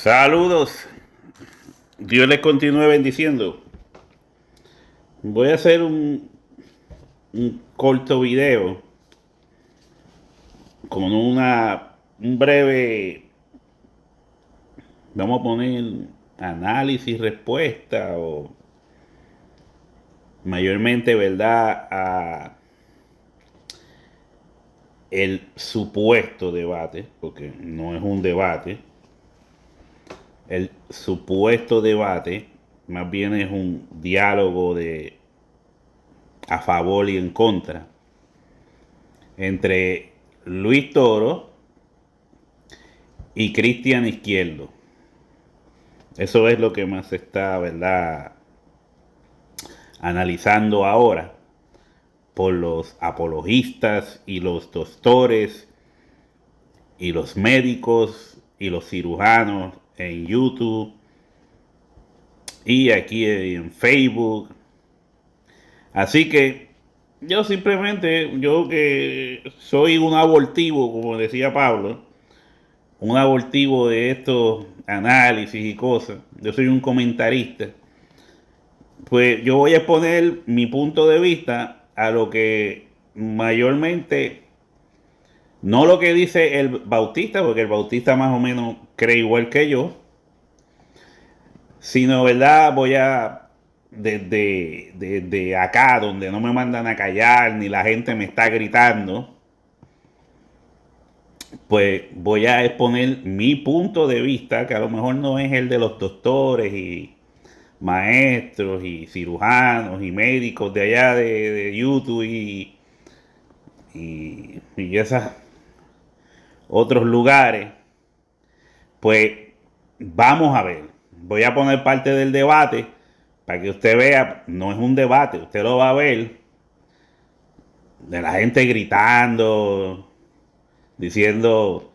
Saludos. Dios les continúe bendiciendo. Voy a hacer un corto video con un breve, vamos a poner análisis, respuesta o mayormente, ¿verdad?, a el supuesto debate, porque no es un debate. El supuesto debate más bien es un diálogo de a favor y en contra entre Luis Toro y Cristian Izquierdo. Eso es lo que más se está, ¿verdad?, analizando ahora por los apologistas y los doctores y los médicos y los cirujanos en YouTube y aquí en Facebook. Así que yo que soy un abortivo, como decía Pablo, un abortivo de estos análisis y cosas, yo soy un comentarista, pues yo voy a exponer mi punto de vista a lo que mayormente, no lo que dice el Bautista, porque el Bautista más o menos cree igual que yo, sino, ¿verdad?, voy a, desde acá, donde no me mandan a callar, ni la gente me está gritando, pues voy a exponer mi punto de vista, que a lo mejor no es el de los doctores y maestros y cirujanos y médicos de allá de YouTube y esos otros lugares. Pues vamos a ver, voy a poner parte del debate para que usted vea. No es un debate, usted lo va a ver, de la gente gritando, diciendo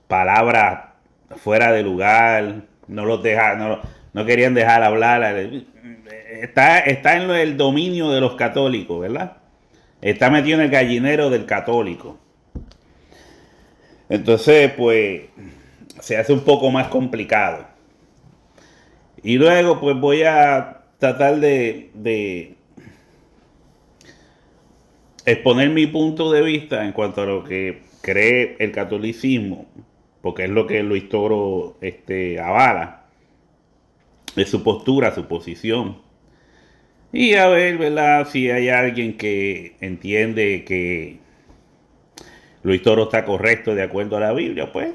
palabras fuera de lugar, no querían dejar hablar. Está en el dominio de los católicos, ¿verdad? Está metido en el gallinero del católico. Entonces, pues, se hace un poco más complicado. Y luego, pues, voy a tratar de exponer mi punto de vista en cuanto a lo que cree el catolicismo, porque es lo que Luis Toro avala. Es su postura, su posición. Y a ver, ¿verdad?, si hay alguien que entiende que Luis Toro está correcto de acuerdo a la Biblia, pues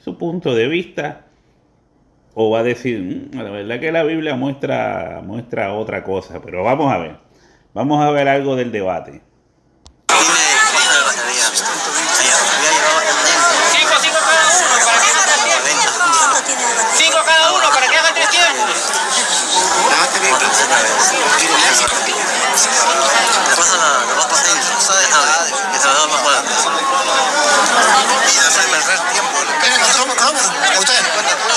su punto de vista. O va a decir, la verdad que la Biblia muestra otra cosa. Pero vamos a ver algo del debate.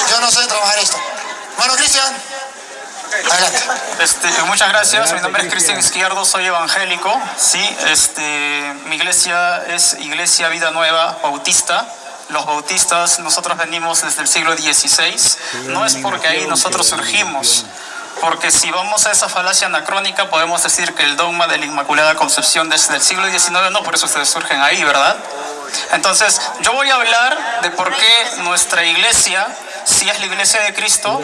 Yo no sé trabajar esto. Bueno, Cristian, adelante. Muchas gracias. Mi nombre es Cristian Izquierdo, soy evangélico. Sí, mi iglesia es Iglesia Vida Nueva Bautista. Los bautistas, nosotros venimos desde el siglo XVI. No es porque ahí nosotros surgimos, porque si vamos a esa falacia anacrónica, podemos decir que el dogma de la Inmaculada Concepción desde el siglo XIX, no, por eso ustedes surgen ahí, ¿verdad? Entonces, yo voy a hablar de por qué nuestra iglesia, si es la iglesia de Cristo,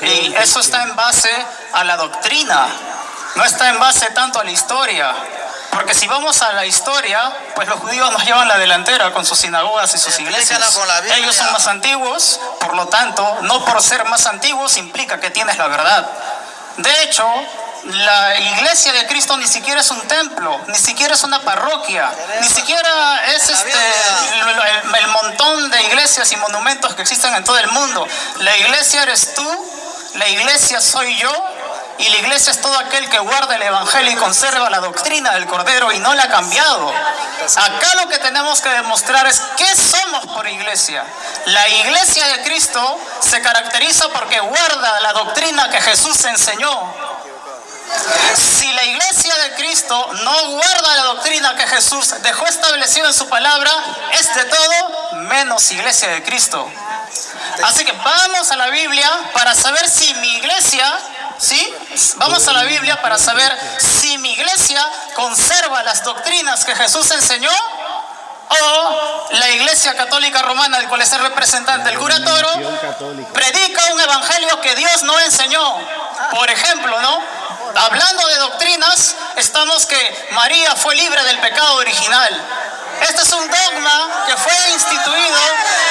y eso está en base a la doctrina, no está en base tanto a la historia. Porque si vamos a la historia, pues los judíos nos llevan la delantera con sus sinagogas y sus iglesias. Ellos son más antiguos, por lo tanto, no por ser más antiguos implica que tienes la verdad. De hecho, la iglesia de Cristo ni siquiera es un templo, ni siquiera es una parroquia, ni siquiera es el montón de iglesias y monumentos que existen en todo el mundo. La iglesia eres tú, la iglesia soy yo, y la iglesia es todo aquel que guarda el evangelio y conserva la doctrina del Cordero y no la ha cambiado. Acá lo que tenemos que demostrar es qué somos por iglesia. La iglesia de Cristo se caracteriza porque guarda la doctrina que Jesús enseñó. Si la iglesia de Cristo no guarda la doctrina que Jesús dejó establecida en su palabra, es de todo menos iglesia de Cristo. Así que vamos a la Biblia para saber si mi iglesia, ¿sí? Vamos a la Biblia para saber si mi iglesia conserva las doctrinas que Jesús enseñó, o la Iglesia Católica Romana, del cual es el representante, el cura Toro, predica un evangelio que Dios no enseñó. Por ejemplo, ¿no? Hablando de doctrinas, estamos que María fue libre del pecado original. Este es un dogma que fue instituido.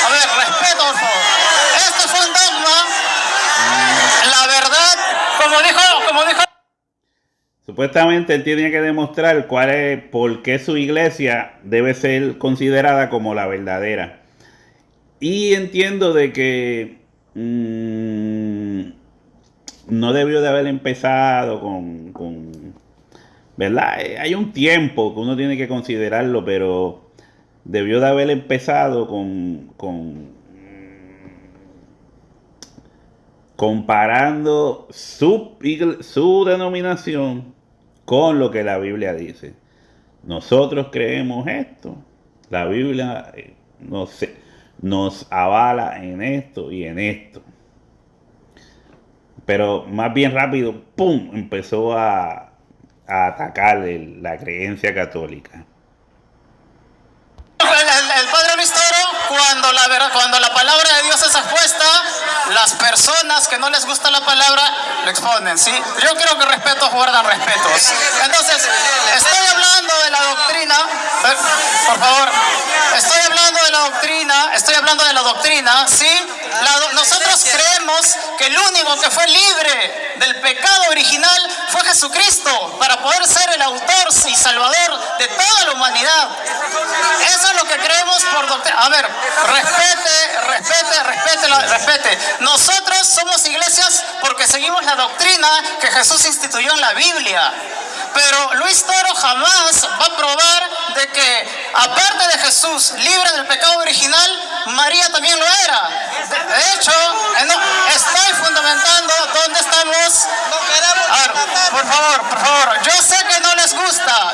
A ver, respeto, por favor. Este fue un dogma. La verdad, como dijo. Supuestamente él tiene que demostrar por qué su iglesia debe ser considerada como la verdadera. Y entiendo de que no debió de haber empezado con ¿verdad? Hay un tiempo que uno tiene que considerarlo, pero debió de haber empezado comparando su denominación con lo que la Biblia dice. Nosotros creemos esto, la Biblia nos avala en esto y en esto. Pero más bien rápido, ¡pum!, empezó a atacar la creencia católica. El padre Luis Toro, cuando la palabra de Dios es expuesta, las personas que no les gusta la palabra lo exponen, ¿sí? Yo creo que respetos guardan respetos. Entonces, estoy hablando de la doctrina, por favor, estoy hablando de la doctrina, ¿sí? Nosotros creemos que el único que fue libre del pecado original fue Jesucristo, para poder ser el autor y salvador de toda la humanidad. Eso es lo que creemos por doctrina. A ver, respete. Nosotros somos iglesias porque seguimos la doctrina que Jesús instituyó en la Biblia. Pero Luis Toro jamás va a probar de que, aparte de Jesús, libre del pecado original, María también lo era. De hecho, estoy fundamentando dónde estamos. A ver, por favor, yo sé que no les gusta,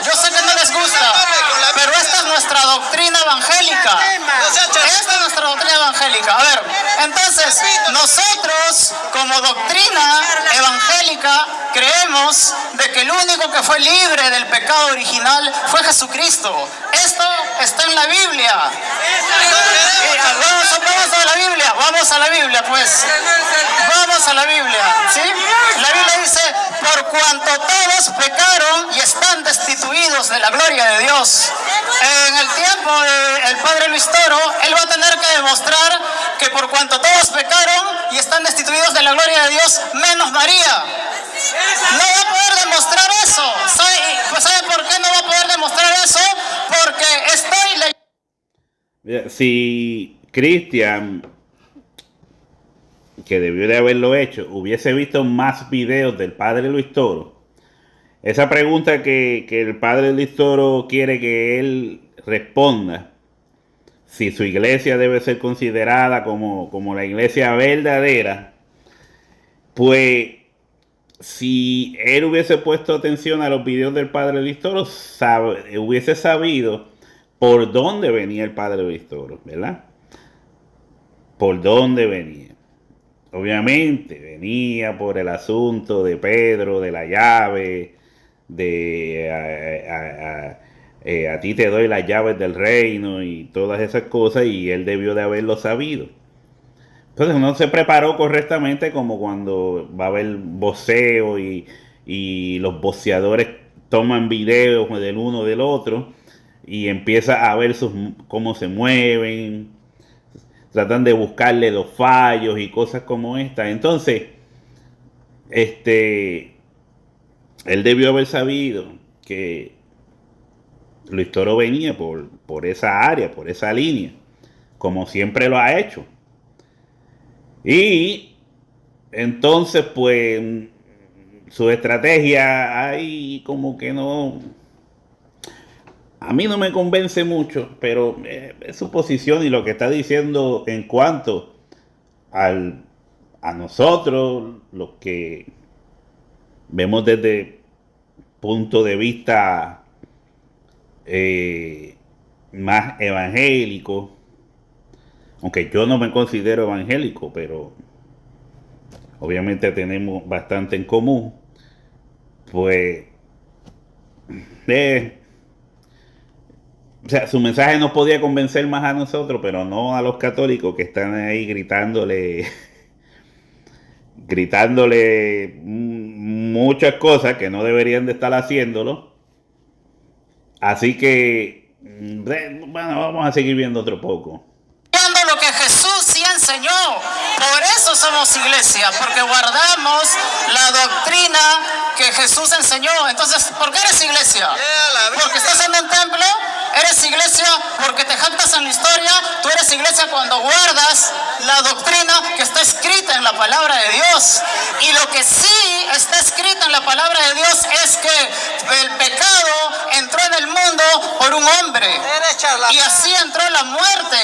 pero esta es nuestra doctrina evangélica. A ver, entonces, nosotros, como doctrina evangélica, creemos de que el único que fue libre del pecado original fue Jesucristo. Esto está en la Biblia. Vamos a la Biblia, pues. Vamos a la Biblia, ¿sí? La Biblia dice, por cuanto todos pecaron y están destituidos de la gloria de Dios. En el tiempo del padre Luis Toro, él va a tener que demostrar que por cuanto todos pecaron y están destituidos de la gloria de Dios, menos María. No va a poder demostrar eso. ¿Sabe por qué no va a poder demostrar eso? Porque estoy leyendo. Si Cristian, que debió de haberlo hecho, hubiese visto más videos del padre Luis Toro, esa pregunta que el padre Luis Toro quiere que él responda, si su iglesia debe ser considerada como la iglesia verdadera, pues si él hubiese puesto atención a los videos del padre Luis Toro, hubiese sabido por dónde venía el padre Luis Toro, ¿verdad? Por dónde venía. Obviamente venía por el asunto de Pedro, de la llave, a ti te doy las llaves del reino y todas esas cosas, y él debió de haberlo sabido. Entonces no se preparó correctamente, como cuando va a haber boxeo y los boxeadores toman videos del uno del otro y empieza a ver cómo se mueven, tratan de buscarle los fallos y cosas como esta. Entonces, él debió haber sabido que Luis Toro venía por esa área, por esa línea, como siempre lo ha hecho. Y entonces, pues, su estrategia ahí como que no, a mí no me convence mucho, pero es su posición y lo que está diciendo en cuanto a nosotros, los que vemos desde punto de vista más evangélico, aunque yo no me considero evangélico, pero obviamente tenemos bastante en común, pues o sea, su mensaje nos podía convencer más a nosotros, pero no a los católicos que están ahí gritándole muchas cosas que no deberían de estar haciéndolo. Así que, bueno, vamos a seguir viendo otro poco. Lo que Jesús sí enseñó. Por eso somos iglesia, porque guardamos la doctrina que Jesús enseñó. Entonces, ¿por qué eres iglesia? Porque estás en un templo. Eres iglesia porque te jactas en la historia. Tú eres iglesia cuando guardas la doctrina que está escrita en la palabra de Dios. Y lo que sí está escrito en la palabra de Dios es que el pecado entró en el mundo por un hombre. Y así entró la muerte.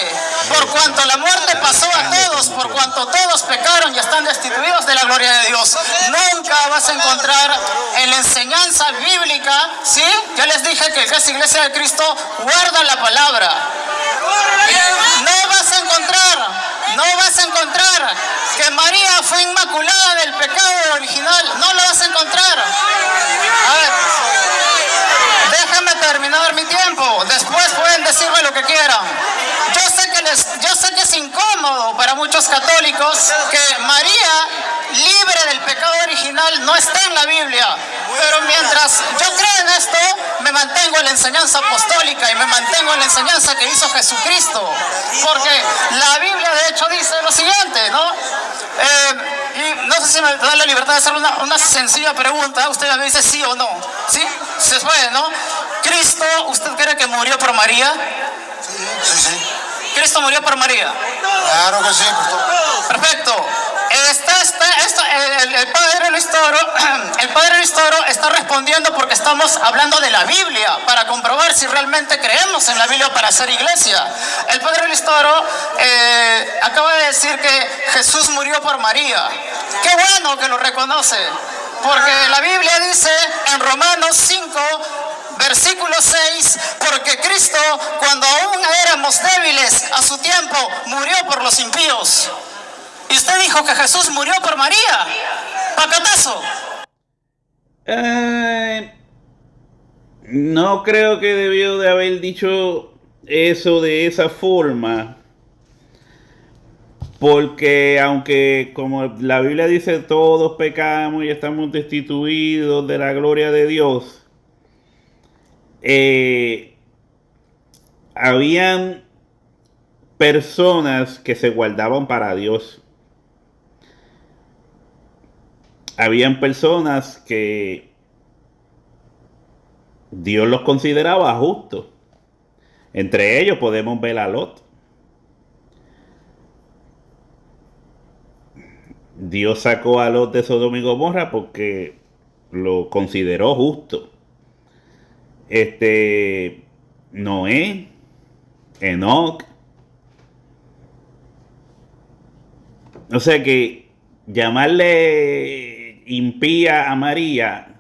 Por cuanto la muerte pasó a todos, por cuanto todos pecaron y están destituidos de la gloria de Dios. Nunca vas a encontrar en la enseñanza bíblica, ¿sí? Ya les dije que el que es iglesia de Cristo guarda la palabra. No vas a encontrar que María fue inmaculada del pecado original. No lo vas a encontrar. A ver, déjenme terminar mi tiempo. Después pueden decirme lo que quieran. Yo sé que es incómodo para muchos católicos que María, libre del pecado original, no está en la Biblia. Pero mientras yo creo en esto, me mantengo en la enseñanza apostólica y me mantengo en la enseñanza que hizo Jesucristo. Porque la Biblia de hecho dice lo siguiente, ¿no? Y no sé si me da la libertad de hacer una sencilla pregunta. Usted me dice sí o no. ¿Sí? Se puede, ¿no? ¿Cristo, usted cree que murió por María? Sí. ¿Cristo murió por María? Claro que sí. Perfecto. El padre Listoro está respondiendo porque estamos hablando de la Biblia para comprobar si realmente creemos en la Biblia para ser iglesia. El padre Listoro acaba de decir que Jesús murió por María. Qué bueno que lo reconoce, porque la Biblia dice en Romanos 5, versículo 6, porque Cristo, cuando aún éramos débiles a su tiempo, murió por los impíos. Y usted dijo que Jesús murió por María. Pacatazo. No creo que debió de haber dicho eso de esa forma. Porque aunque como la Biblia dice todos pecamos y estamos destituidos de la gloria de Dios, habían personas que se guardaban para Dios. Habían personas que Dios los consideraba justos. Entre ellos podemos ver a Lot. Dios sacó a Lot de Sodoma y Gomorra porque lo consideró justo. Noé, Enoc. O sea que llamarle impía a María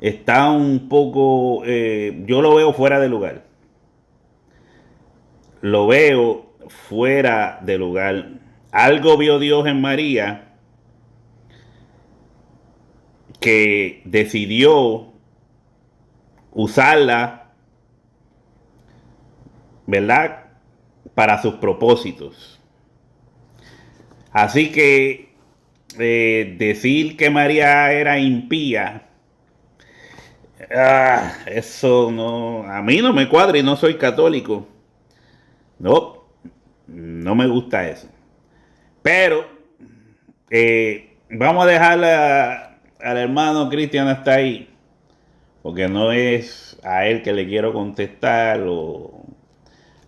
está un poco, yo lo veo fuera de lugar. Lo veo fuera de lugar. Algo vio Dios en María que decidió usarla, ¿verdad?, para sus propósitos. Así que decir que María era impía, eso no, a mí no me cuadra y no soy católico. No me gusta eso. Pero vamos a dejar al hermano Cristian hasta ahí, porque no es a él que le quiero contestar o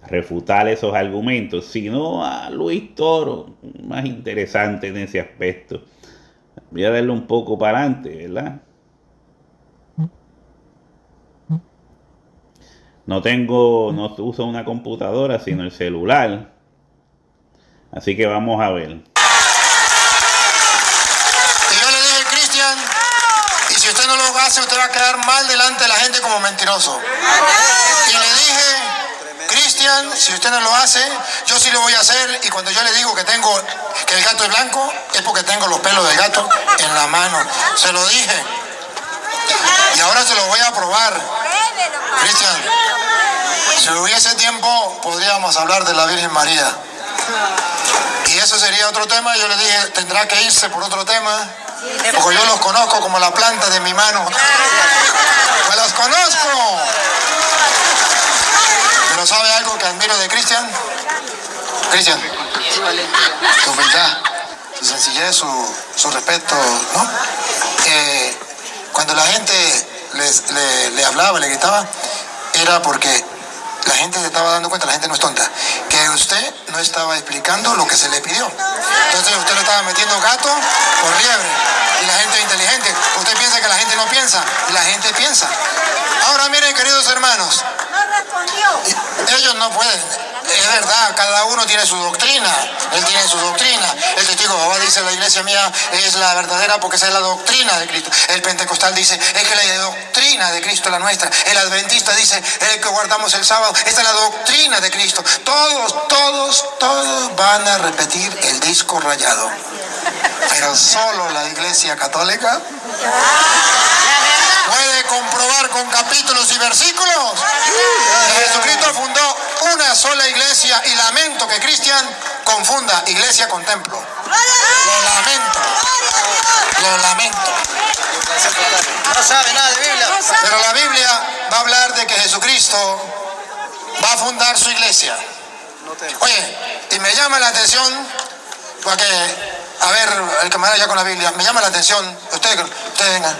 refutar esos argumentos, sino a Luis Toro, más interesante en ese aspecto. Voy a darle un poco para adelante, ¿verdad? No uso una computadora, sino el celular. Así que vamos a ver. Y yo le dije, Cristian, y si usted no lo hace, usted va a quedar mal delante de la gente como mentiroso. Y le dije, Cristian, Cristian, si usted no lo hace, yo sí lo voy a hacer. Y cuando yo le digo que el gato es blanco, es porque tengo los pelos del gato en la mano. Se lo dije. Y ahora se lo voy a probar. Cristian, si hubiese tiempo, podríamos hablar de la Virgen María. Y eso sería otro tema. Yo le dije, tendrá que irse por otro tema, porque yo los conozco como la planta de mi mano. ¡Me los conozco! Pero ¿sabe algo que admiro de Cristian? Cristian, su humildad, su sencillez, su respeto, ¿no? Cuando la gente le hablaba, le gritaba, era porque la gente se estaba dando cuenta, la gente no es tonta, que usted no estaba explicando lo que se le pidió. Entonces usted le estaba metiendo gato por liebre. Y la gente es inteligente. Usted piensa que la gente no piensa, y la gente piensa. Ahora miren, queridos hermanos, ellos no pueden. Es verdad, cada uno tiene su doctrina. Él tiene su doctrina. El testigo de Jehová dice, la iglesia mía es la verdadera porque esa es la doctrina de Cristo. El pentecostal dice, es que la doctrina de Cristo es la nuestra. El adventista dice, es que guardamos el sábado. Esta es la doctrina de Cristo. Todos van a repetir el disco rayado. Pero solo la iglesia católica puede comprobar con capítulos y versículos que Jesucristo fundó una sola iglesia, y lamento que Cristian confunda iglesia con templo. Lo lamento. No sabe nada de Biblia. Pero la Biblia va a hablar de que Jesucristo va a fundar su iglesia. Oye, y me llama la atención, porque, a ver, el camarada ya con la Biblia, me llama la atención, ustedes vengan,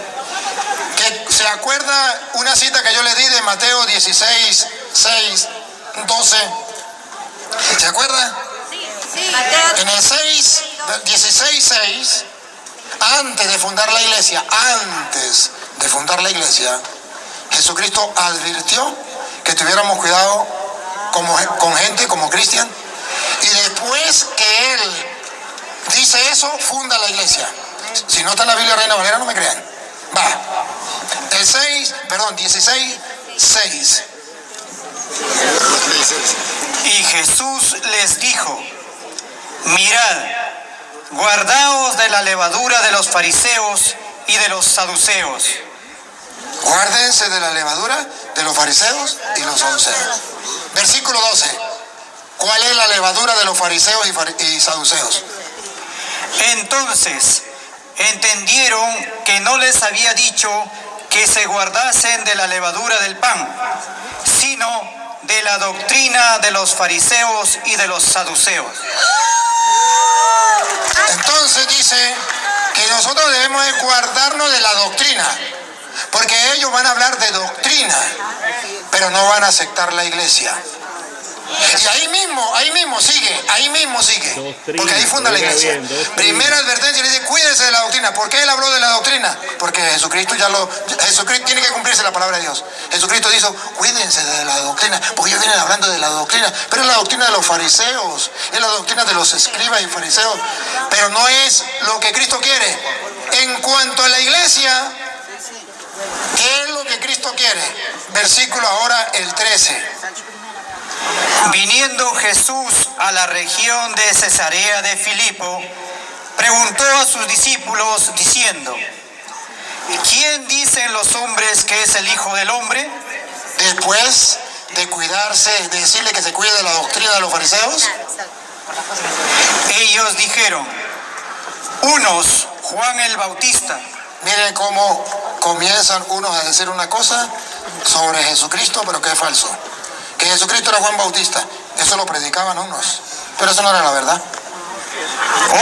que se acuerda una cita que yo le di de Mateo 16, 6, 12. ¿Se acuerda? Sí. En el 16, 6, antes de fundar la iglesia, Jesucristo advirtió que tuviéramos cuidado con gente como Cristian, y después que Él dice eso, funda la iglesia. Si no está en la Biblia Reina Valera, no me crean. Va. El 16, 6. Y Jesús les dijo, mirad, guardaos de la levadura de los fariseos y de los saduceos. Guárdense de la levadura de los fariseos y los saduceos. Versículo 12. ¿Cuál es la levadura de los fariseos y saduceos? Entonces entendieron que no les había dicho que se guardasen de la levadura del pan, sino de la doctrina de los fariseos y de los saduceos. Entonces dice que nosotros debemos de guardarnos de la doctrina, porque ellos van a hablar de doctrina, pero no van a aceptar la iglesia. Y ahí mismo sigue, porque ahí funda la iglesia. Primera advertencia, le dice, cuídense de la doctrina. ¿Por qué él habló de la doctrina? Porque Jesucristo Jesucristo tiene que cumplirse la palabra de Dios. Jesucristo dijo, cuídense de la doctrina, porque ellos vienen hablando de la doctrina, pero es la doctrina de los fariseos, es la doctrina de los escribas y fariseos, pero no es lo que Cristo quiere. En cuanto a la iglesia, ¿qué es lo que Cristo quiere? Versículo ahora el 13. Viniendo Jesús a la región de Cesarea de Filipo, preguntó a sus discípulos diciendo, ¿quién dicen los hombres que es el Hijo del Hombre? Después de cuidarse, de decirle que se cuide de la doctrina de los fariseos, Ellos dijeron, unos Juan el Bautista, miren cómo comienzan unos a decir una cosa sobre Jesucristo, pero que es falso. Que Jesucristo era Juan Bautista, eso lo predicaban unos, pero eso no era la verdad.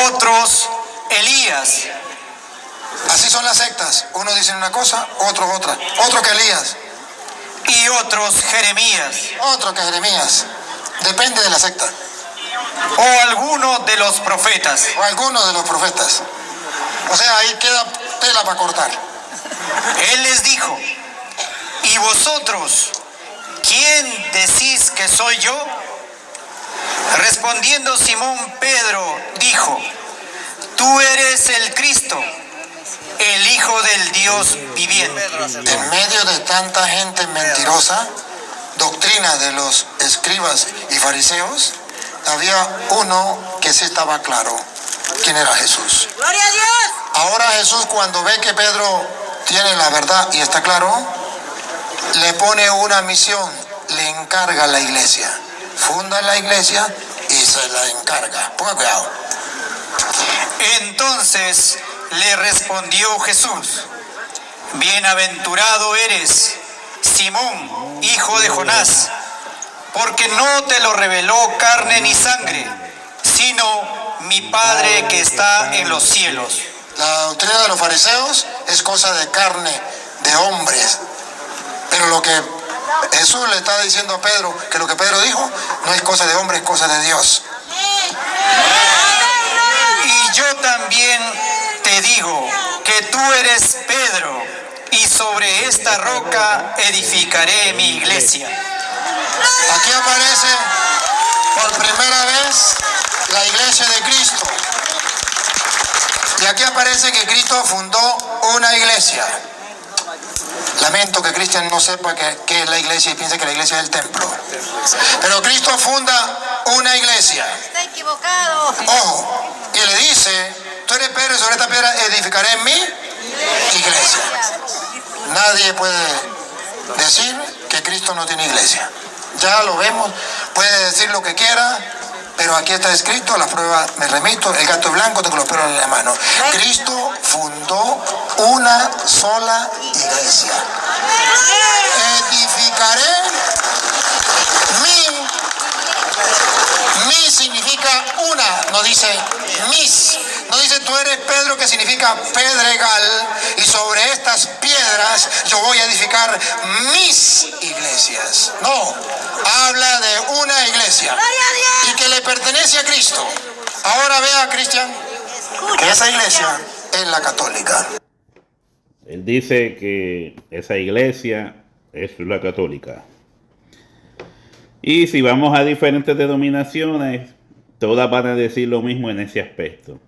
otros Elías, Así son las sectas, unos dicen una cosa, otros otra, otro que Elías, y otros Jeremías, otro que Jeremías, depende de la secta, o alguno de los profetas. o alguno de los profetas. O sea, ahí queda tela para cortar. Él les dijo, ¿y vosotros quién decís que soy yo? Respondiendo Simón Pedro dijo, tú eres el Cristo, el Hijo del Dios viviente. En medio de tanta gente mentirosa, doctrina de los escribas y fariseos, había uno que sí estaba claro, quién era Jesús. ¡Gloria a Dios! Ahora Jesús, cuando ve que Pedro tiene la verdad y está claro, le pone una misión, le encarga a la iglesia. Funda la iglesia y se la encarga. Ponga cuidado. Entonces le respondió Jesús: bienaventurado eres, Simón, hijo de Jonás, porque no te lo reveló carne ni sangre, sino mi Padre que está en los cielos. La doctrina de los fariseos es cosa de carne, de hombres. Pero lo que Jesús le está diciendo a Pedro, que lo que Pedro dijo, no es cosa de hombre, es cosa de Dios. Y yo también te digo que tú eres Pedro, y sobre esta roca edificaré mi iglesia. Aquí aparece por primera vez la iglesia de Cristo. Y aquí aparece que Cristo fundó una iglesia. Lamento que Cristian no sepa qué es la iglesia y piense que la iglesia es el templo. Pero Cristo funda una iglesia. Está equivocado. Ojo, y le dice, tú eres Pedro y sobre esta piedra edificaré mi iglesia. Nadie puede decir que Cristo no tiene iglesia. Ya lo vemos, puede decir lo que quiera, pero aquí está escrito, la prueba me remito, el gato es blanco, tengo los pelos en la mano. Cristo fundó una sola iglesia. Edificaré mi significa una, no dice mis. No dice tú eres Pedro, que significa pedregal, y sobre estas piedras yo voy a edificar mis iglesias. No, habla de una iglesia y que le pertenece a Cristo. Ahora vea, Cristian, que esa iglesia es la católica. Él dice que esa iglesia es la católica. Y si vamos a diferentes denominaciones, todas van a decir lo mismo en ese aspecto.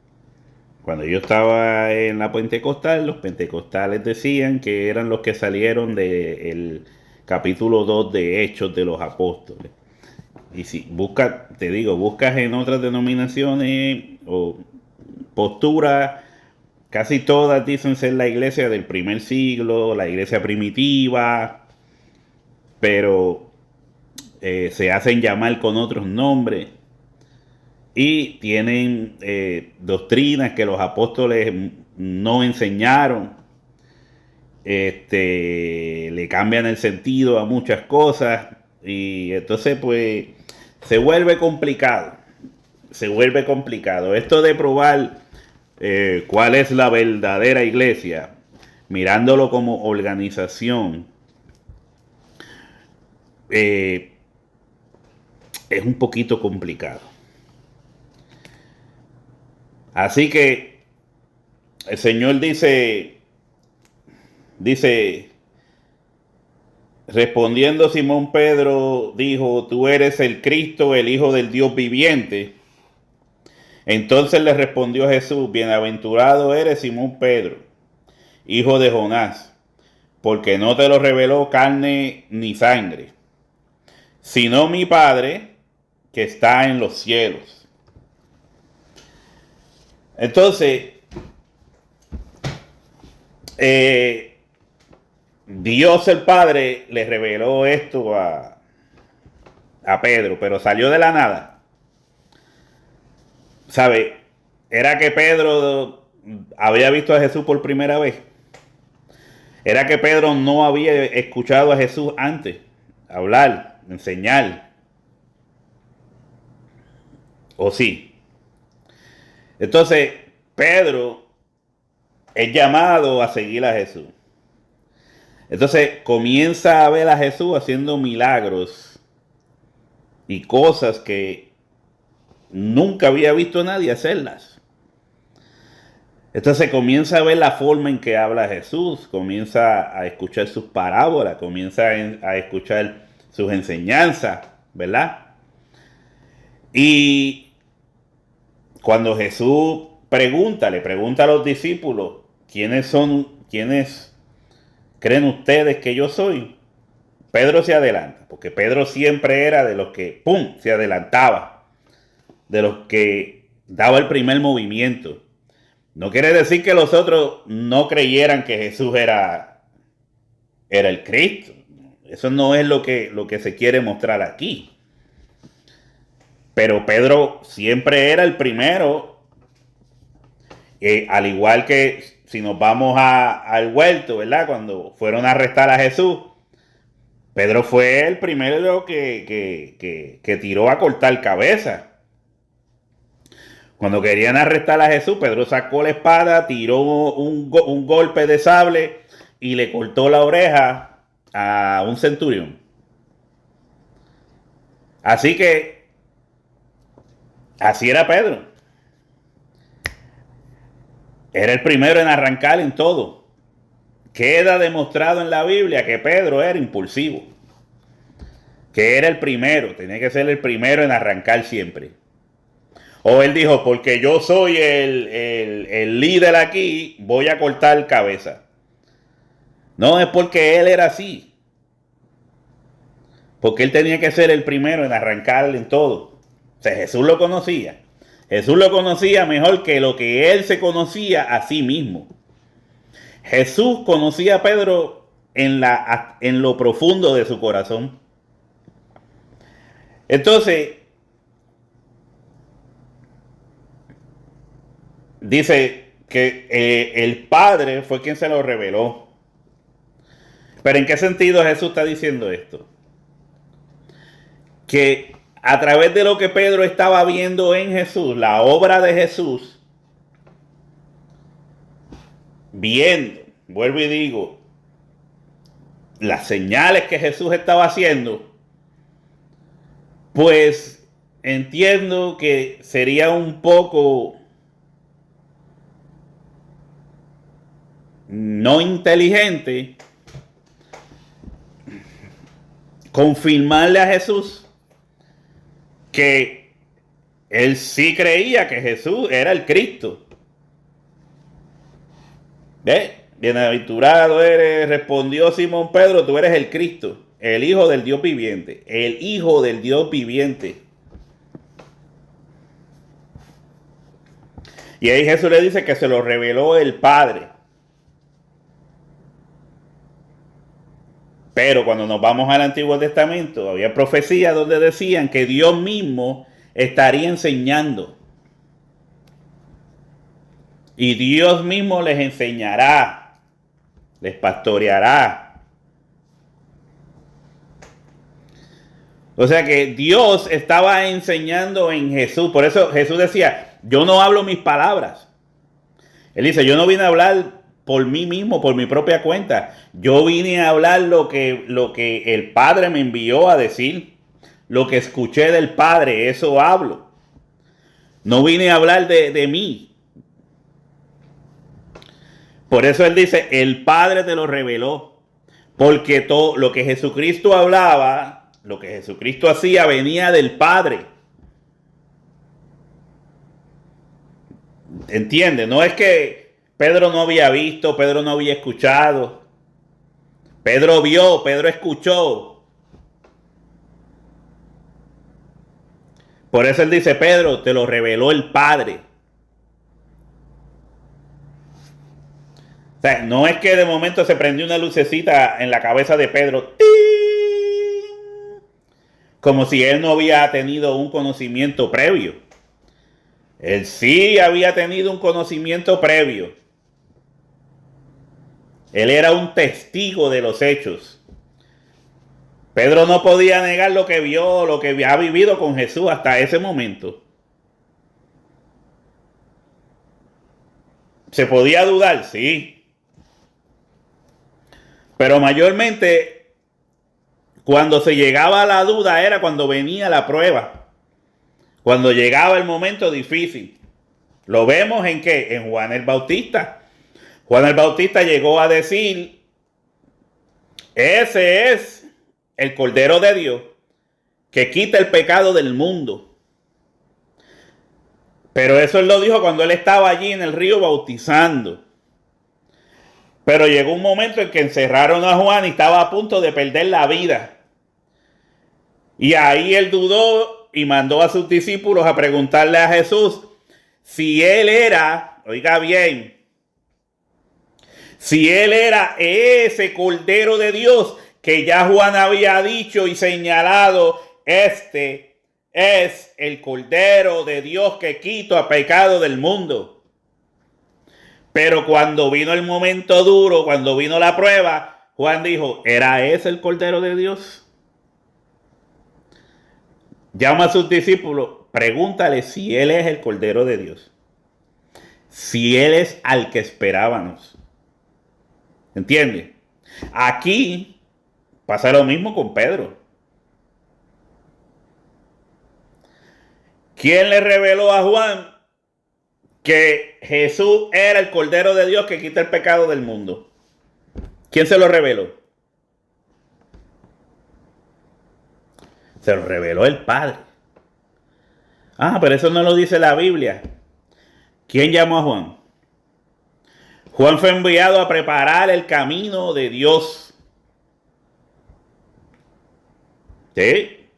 Cuando yo estaba en la pentecostal, los pentecostales decían que eran los que salieron del capítulo 2 de Hechos de los Apóstoles. Y si buscas en otras denominaciones o posturas, casi todas dicen ser la iglesia del primer siglo, la iglesia primitiva, pero se hacen llamar con otros nombres. Y tienen doctrinas que los apóstoles no enseñaron. Le cambian el sentido a muchas cosas. Y entonces pues se vuelve complicado. Esto de probar cuál es la verdadera iglesia, mirándolo como organización, es un poquito complicado. Así que el Señor dice, respondiendo Simón Pedro, dijo: tú eres el Cristo, el Hijo del Dios viviente. Entonces le respondió Jesús: bienaventurado eres, Simón Pedro, hijo de Jonás, porque no te lo reveló carne ni sangre, sino mi Padre que está en los cielos. Entonces, Dios el Padre le reveló esto a Pedro, pero salió de la nada. ¿Sabe? Era que Pedro había visto a Jesús por primera vez. Era que Pedro no había escuchado a Jesús antes hablar, enseñar. ¿O sí? Entonces, Pedro es llamado a seguir a Jesús. Entonces, comienza a ver a Jesús haciendo milagros y cosas que nunca había visto a nadie hacerlas. Entonces, comienza a ver la forma en que habla Jesús, comienza a escuchar sus parábolas, comienza a escuchar sus enseñanzas, ¿verdad? Y cuando Jesús le pregunta a los discípulos, ¿quiénes creen ustedes que yo soy? Pedro se adelanta, porque Pedro siempre era de los que, ¡pum!, se adelantaba, de los que daba el primer movimiento. No quiere decir que los otros no creyeran que Jesús era el Cristo. Eso no es lo que se quiere mostrar aquí. Pero Pedro siempre era el primero, al igual que si nos vamos al huerto, ¿verdad? Cuando fueron a arrestar a Jesús, Pedro fue el primero que tiró a cortar cabeza. Cuando querían arrestar a Jesús, Pedro sacó la espada, tiró un golpe de sable y le cortó la oreja a un centurión. Así que, así era Pedro. Era el primero en arrancar en todo. Queda demostrado en la Biblia que Pedro era impulsivo. Que era el primero, tenía que ser el primero en arrancar siempre. O él dijo, porque yo soy el líder aquí, voy a cortar cabeza. No, es porque él era así. Porque él tenía que ser el primero en arrancar en todo. O sea, Jesús lo conocía. Jesús lo conocía mejor que lo que él se conocía a sí mismo. Jesús conocía a Pedro en lo profundo de su corazón. Entonces, dice que el Padre fue quien se lo reveló. Pero ¿en qué sentido Jesús está diciendo esto? Que a través de lo que Pedro estaba viendo en Jesús, la obra de Jesús, viendo, vuelvo y digo, las señales que Jesús estaba haciendo, pues entiendo que sería un poco no inteligente confirmarle a Jesús que él sí creía que Jesús era el Cristo. ¿Ve? Bienaventurado eres, respondió Simón Pedro, tú eres el Cristo, el Hijo del Dios viviente, el Hijo del Dios viviente. Y ahí Jesús le dice que se lo reveló el Padre. Pero cuando nos vamos al Antiguo Testamento, había profecías donde decían que Dios mismo estaría enseñando. Y Dios mismo les enseñará, les pastoreará. O sea que Dios estaba enseñando en Jesús. Por eso Jesús decía, yo no hablo mis palabras. Él dice, yo no vine a hablar por mí mismo, por mi propia cuenta. Yo vine a hablar lo que el Padre me envió a decir. Lo que escuché del Padre, eso hablo. No vine a hablar de mí. Por eso él dice, el Padre te lo reveló. Porque todo lo que Jesucristo hablaba, lo que Jesucristo hacía, venía del Padre. ¿Entiendes? No es que Pedro no había visto, Pedro no había escuchado. Pedro vio, Pedro escuchó. Por eso él dice, Pedro, te lo reveló el Padre. O sea, no es que de momento se prendió una lucecita en la cabeza de Pedro. ¡Ting! Como si él no había tenido un conocimiento previo. Él sí había tenido un conocimiento previo. Él era un testigo de los hechos. Pedro no podía negar lo que vio, lo que ha vivido con Jesús hasta ese momento. ¿Se podía dudar? Sí. Pero mayormente, cuando se llegaba a la duda era cuando venía la prueba. Cuando llegaba el momento difícil. ¿Lo vemos en qué? En Juan el Bautista. Juan el Bautista llegó a decir, ese es el Cordero de Dios que quita el pecado del mundo. Pero eso él lo dijo cuando él estaba allí en el río bautizando. Pero llegó un momento en que encerraron a Juan y estaba a punto de perder la vida. Y ahí él dudó y mandó a sus discípulos a preguntarle a Jesús si él era, oiga bien, si él era ese Cordero de Dios que ya Juan había dicho y señalado, este es el Cordero de Dios que quita el pecado del mundo. Pero cuando vino el momento duro, cuando vino la prueba, Juan dijo, ¿era ese el Cordero de Dios? Llama a sus discípulos, pregúntale si él es el Cordero de Dios. Si él es al que esperábamos. ¿Entiende? Aquí pasa lo mismo con Pedro. ¿Quién le reveló a Juan que Jesús era el Cordero de Dios que quita el pecado del mundo? ¿Quién se lo reveló? Se lo reveló el Padre. Ah, pero eso no lo dice la Biblia. ¿Quién llamó a Juan? Juan fue enviado a preparar el camino de Dios. ¿Sí?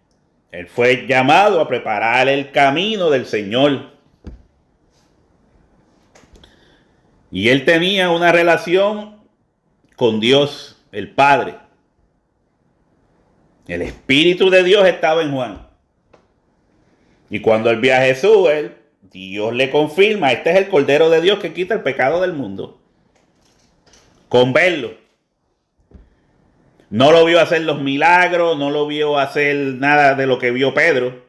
Él fue llamado a preparar el camino del Señor. Y él tenía una relación con Dios, el Padre. El Espíritu de Dios estaba en Juan. Y cuando él vio a Jesús, Dios le confirma, este es el Cordero de Dios que quita el pecado del mundo. Con verlo. No lo vio hacer los milagros, no lo vio hacer nada de lo que vio Pedro.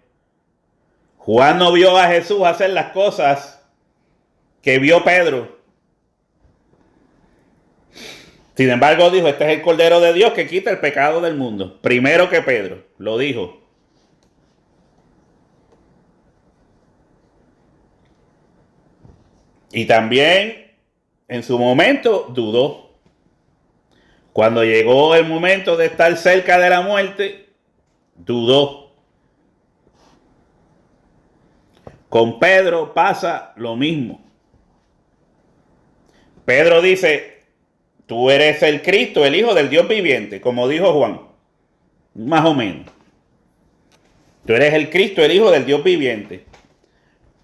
Juan no vio a Jesús hacer las cosas que vio Pedro. Sin embargo, dijo, este es el Cordero de Dios que quita el pecado del mundo. Primero que Pedro, lo dijo. Y también, en su momento, dudó. Cuando llegó el momento de estar cerca de la muerte, dudó. Con Pedro pasa lo mismo. Pedro dice, tú eres el Cristo, el Hijo del Dios viviente, como dijo Juan. Más o menos. Tú eres el Cristo, el Hijo del Dios viviente.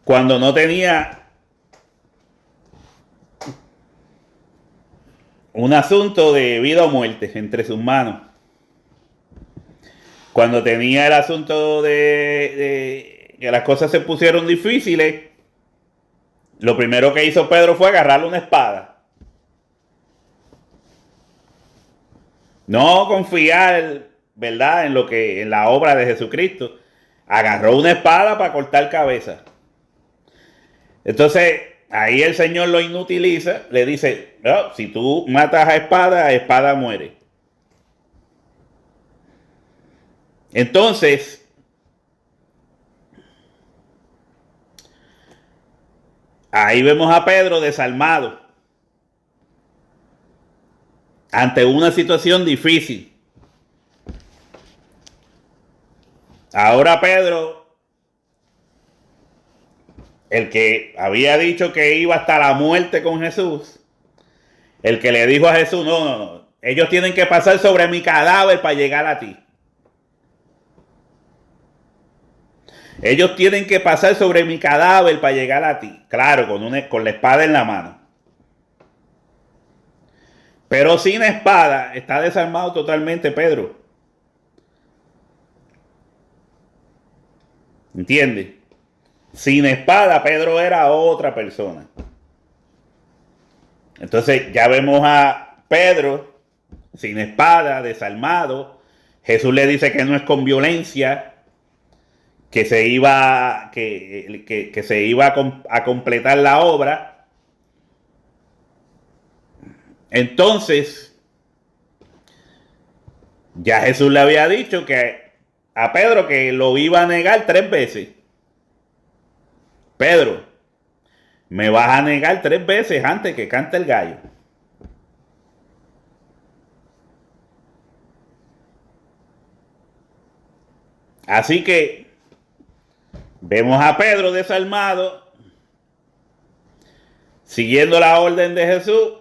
Cuando no tenía un asunto de vida o muerte entre sus manos. Cuando tenía el asunto de que las cosas se pusieron difíciles, lo primero que hizo Pedro fue agarrarle una espada. No confiar, ¿verdad?, en la obra de Jesucristo. Agarró una espada para cortar cabeza. Entonces, ahí el Señor lo inutiliza, le dice, no, si tú matas a espada muere. Entonces, ahí vemos a Pedro desarmado ante una situación difícil. Ahora Pedro, el que había dicho que iba hasta la muerte con Jesús, el que le dijo a Jesús, no, ellos tienen que pasar sobre mi cadáver para llegar a ti. Ellos tienen que pasar sobre mi cadáver para llegar a ti. Claro, con la espada en la mano. Pero sin espada, está desarmado totalmente Pedro. ¿Entiendes? Sin espada, Pedro era otra persona. Entonces ya vemos a Pedro sin espada, desarmado. Jesús le dice que no es con violencia, que se iba a completar la obra. Entonces, ya Jesús le había dicho que a Pedro que lo iba a negar 3 veces. Pedro, me vas a negar 3 veces antes que cante el gallo. Así que vemos a Pedro desarmado, siguiendo la orden de Jesús,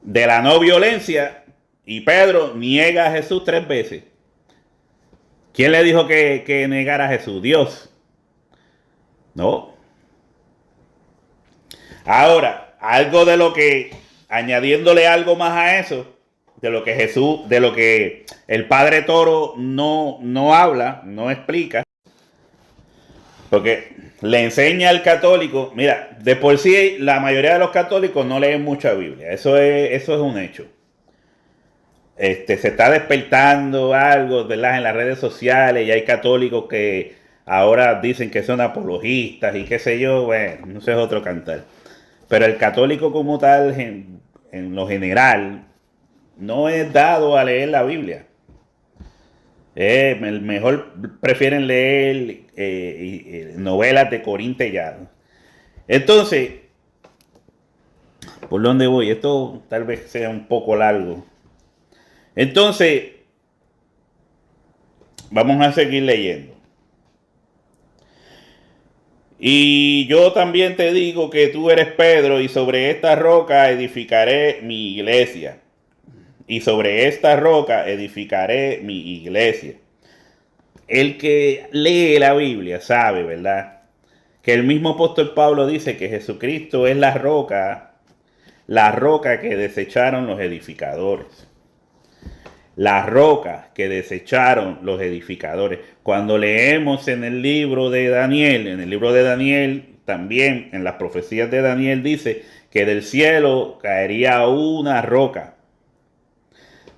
de la no violencia y Pedro niega a Jesús 3 veces. ¿Quién le dijo que negara a Jesús? Dios. No. Ahora, algo de lo que, añadiéndole algo más a eso, de lo que Jesús, de lo que el Padre Toro no habla, no explica, porque le enseña al católico, mira, de por sí la mayoría de los católicos no leen mucha Biblia, eso es un hecho. Se está despertando algo, ¿verdad?, en las redes sociales, y hay católicos que ahora dicen que son apologistas y qué sé yo, bueno, eso es otro cantar. Pero el católico como tal, en lo general, no es dado a leer la Biblia. Mejor prefieren leer novelas de Corín Tellado. Entonces, ¿por dónde voy? Esto tal vez sea un poco largo. Entonces, vamos a seguir leyendo. Y yo también te digo que tú eres Pedro, y sobre esta roca edificaré mi iglesia. Y sobre esta roca edificaré mi iglesia. El que lee la Biblia sabe, ¿verdad?, que el mismo apóstol Pablo dice que Jesucristo es la roca que desecharon los edificadores. La roca que desecharon los edificadores. Cuando leemos en el libro de Daniel, también en las profecías de Daniel dice que del cielo caería una roca.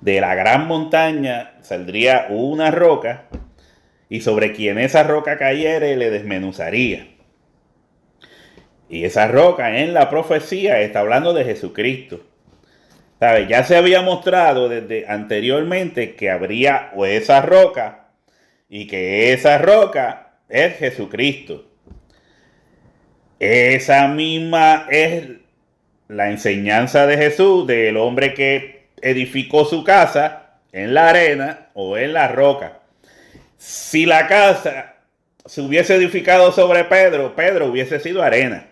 De la gran montaña saldría una roca, y sobre quien esa roca cayere le desmenuzaría. Y esa roca en la profecía está hablando de Jesucristo. ¿Sabe? Ya se había mostrado desde anteriormente que habría esa roca, y que esa roca es Jesucristo. Esa misma es la enseñanza de Jesús, del hombre que edificó su casa en la arena o en la roca. Si la casa se hubiese edificado sobre Pedro, Pedro hubiese sido arena.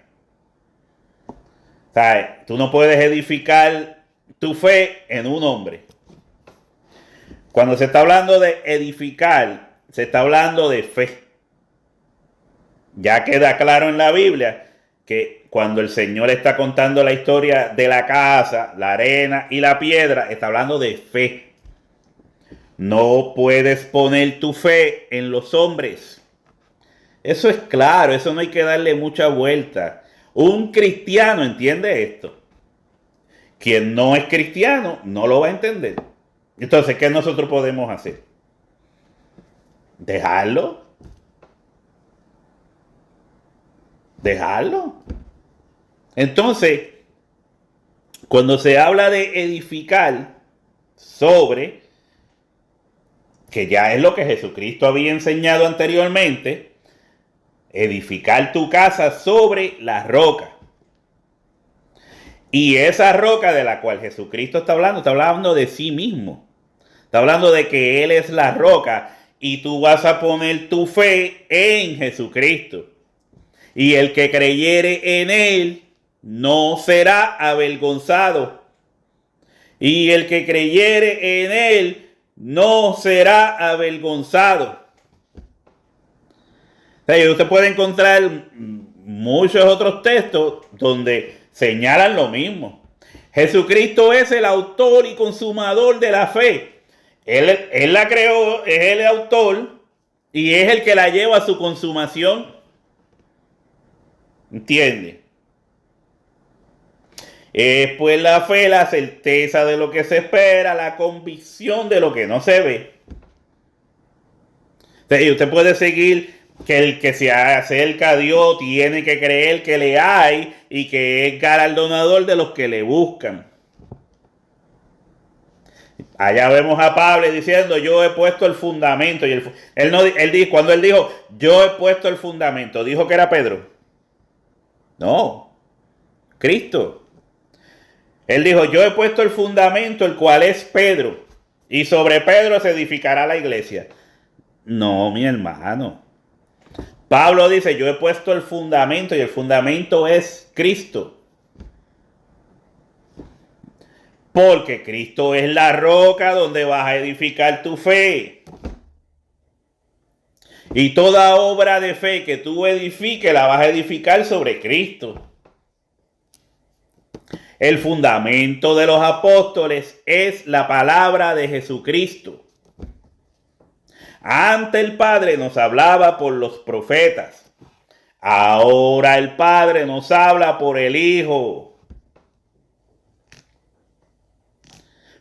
¿Sabe? Tú no puedes edificar tu fe en un hombre. Cuando se está hablando de edificar, se está hablando de fe. Ya queda claro en la Biblia que cuando el Señor está contando la historia de la casa, la arena y la piedra, está hablando de fe. No puedes poner tu fe en los hombres. Eso es claro, eso no hay que darle mucha vuelta. Un cristiano entiende esto. Quien no es cristiano no lo va a entender. Entonces, ¿qué nosotros podemos hacer? ¿Dejarlo? ¿Dejarlo? Entonces, cuando se habla de edificar sobre, que ya es lo que Jesucristo había enseñado anteriormente, edificar tu casa sobre la roca. Y esa roca de la cual Jesucristo está hablando de sí mismo. Está hablando de que Él es la roca y tú vas a poner tu fe en Jesucristo. Y el que creyere en Él no será avergonzado. Y el que creyere en Él no será avergonzado. O sea, usted puede encontrar muchos otros textos donde señalan lo mismo. Jesucristo es el autor y consumador de la fe. Él la creó, es el autor y es el que la lleva a su consumación. ¿Entiende? Es pues la fe, la certeza de lo que se espera, la convicción de lo que no se ve. Y usted puede seguir que el que se acerca a Dios tiene que creer que le hay y que es galardonador de los que le buscan. Allá vemos a Pablo diciendo, yo he puesto el fundamento. Y cuando él dijo, yo he puesto el fundamento, ¿dijo que era Pedro? No, Cristo. Él dijo, yo he puesto el fundamento, el cual es Pedro, y sobre Pedro se edificará la iglesia. No, mi hermano. Pablo dice, yo he puesto el fundamento, y el fundamento es Cristo. Porque Cristo es la roca donde vas a edificar tu fe. Y toda obra de fe que tú edifiques la vas a edificar sobre Cristo. El fundamento de los apóstoles es la palabra de Jesucristo. Antes el Padre nos hablaba por los profetas. Ahora el Padre nos habla por el Hijo.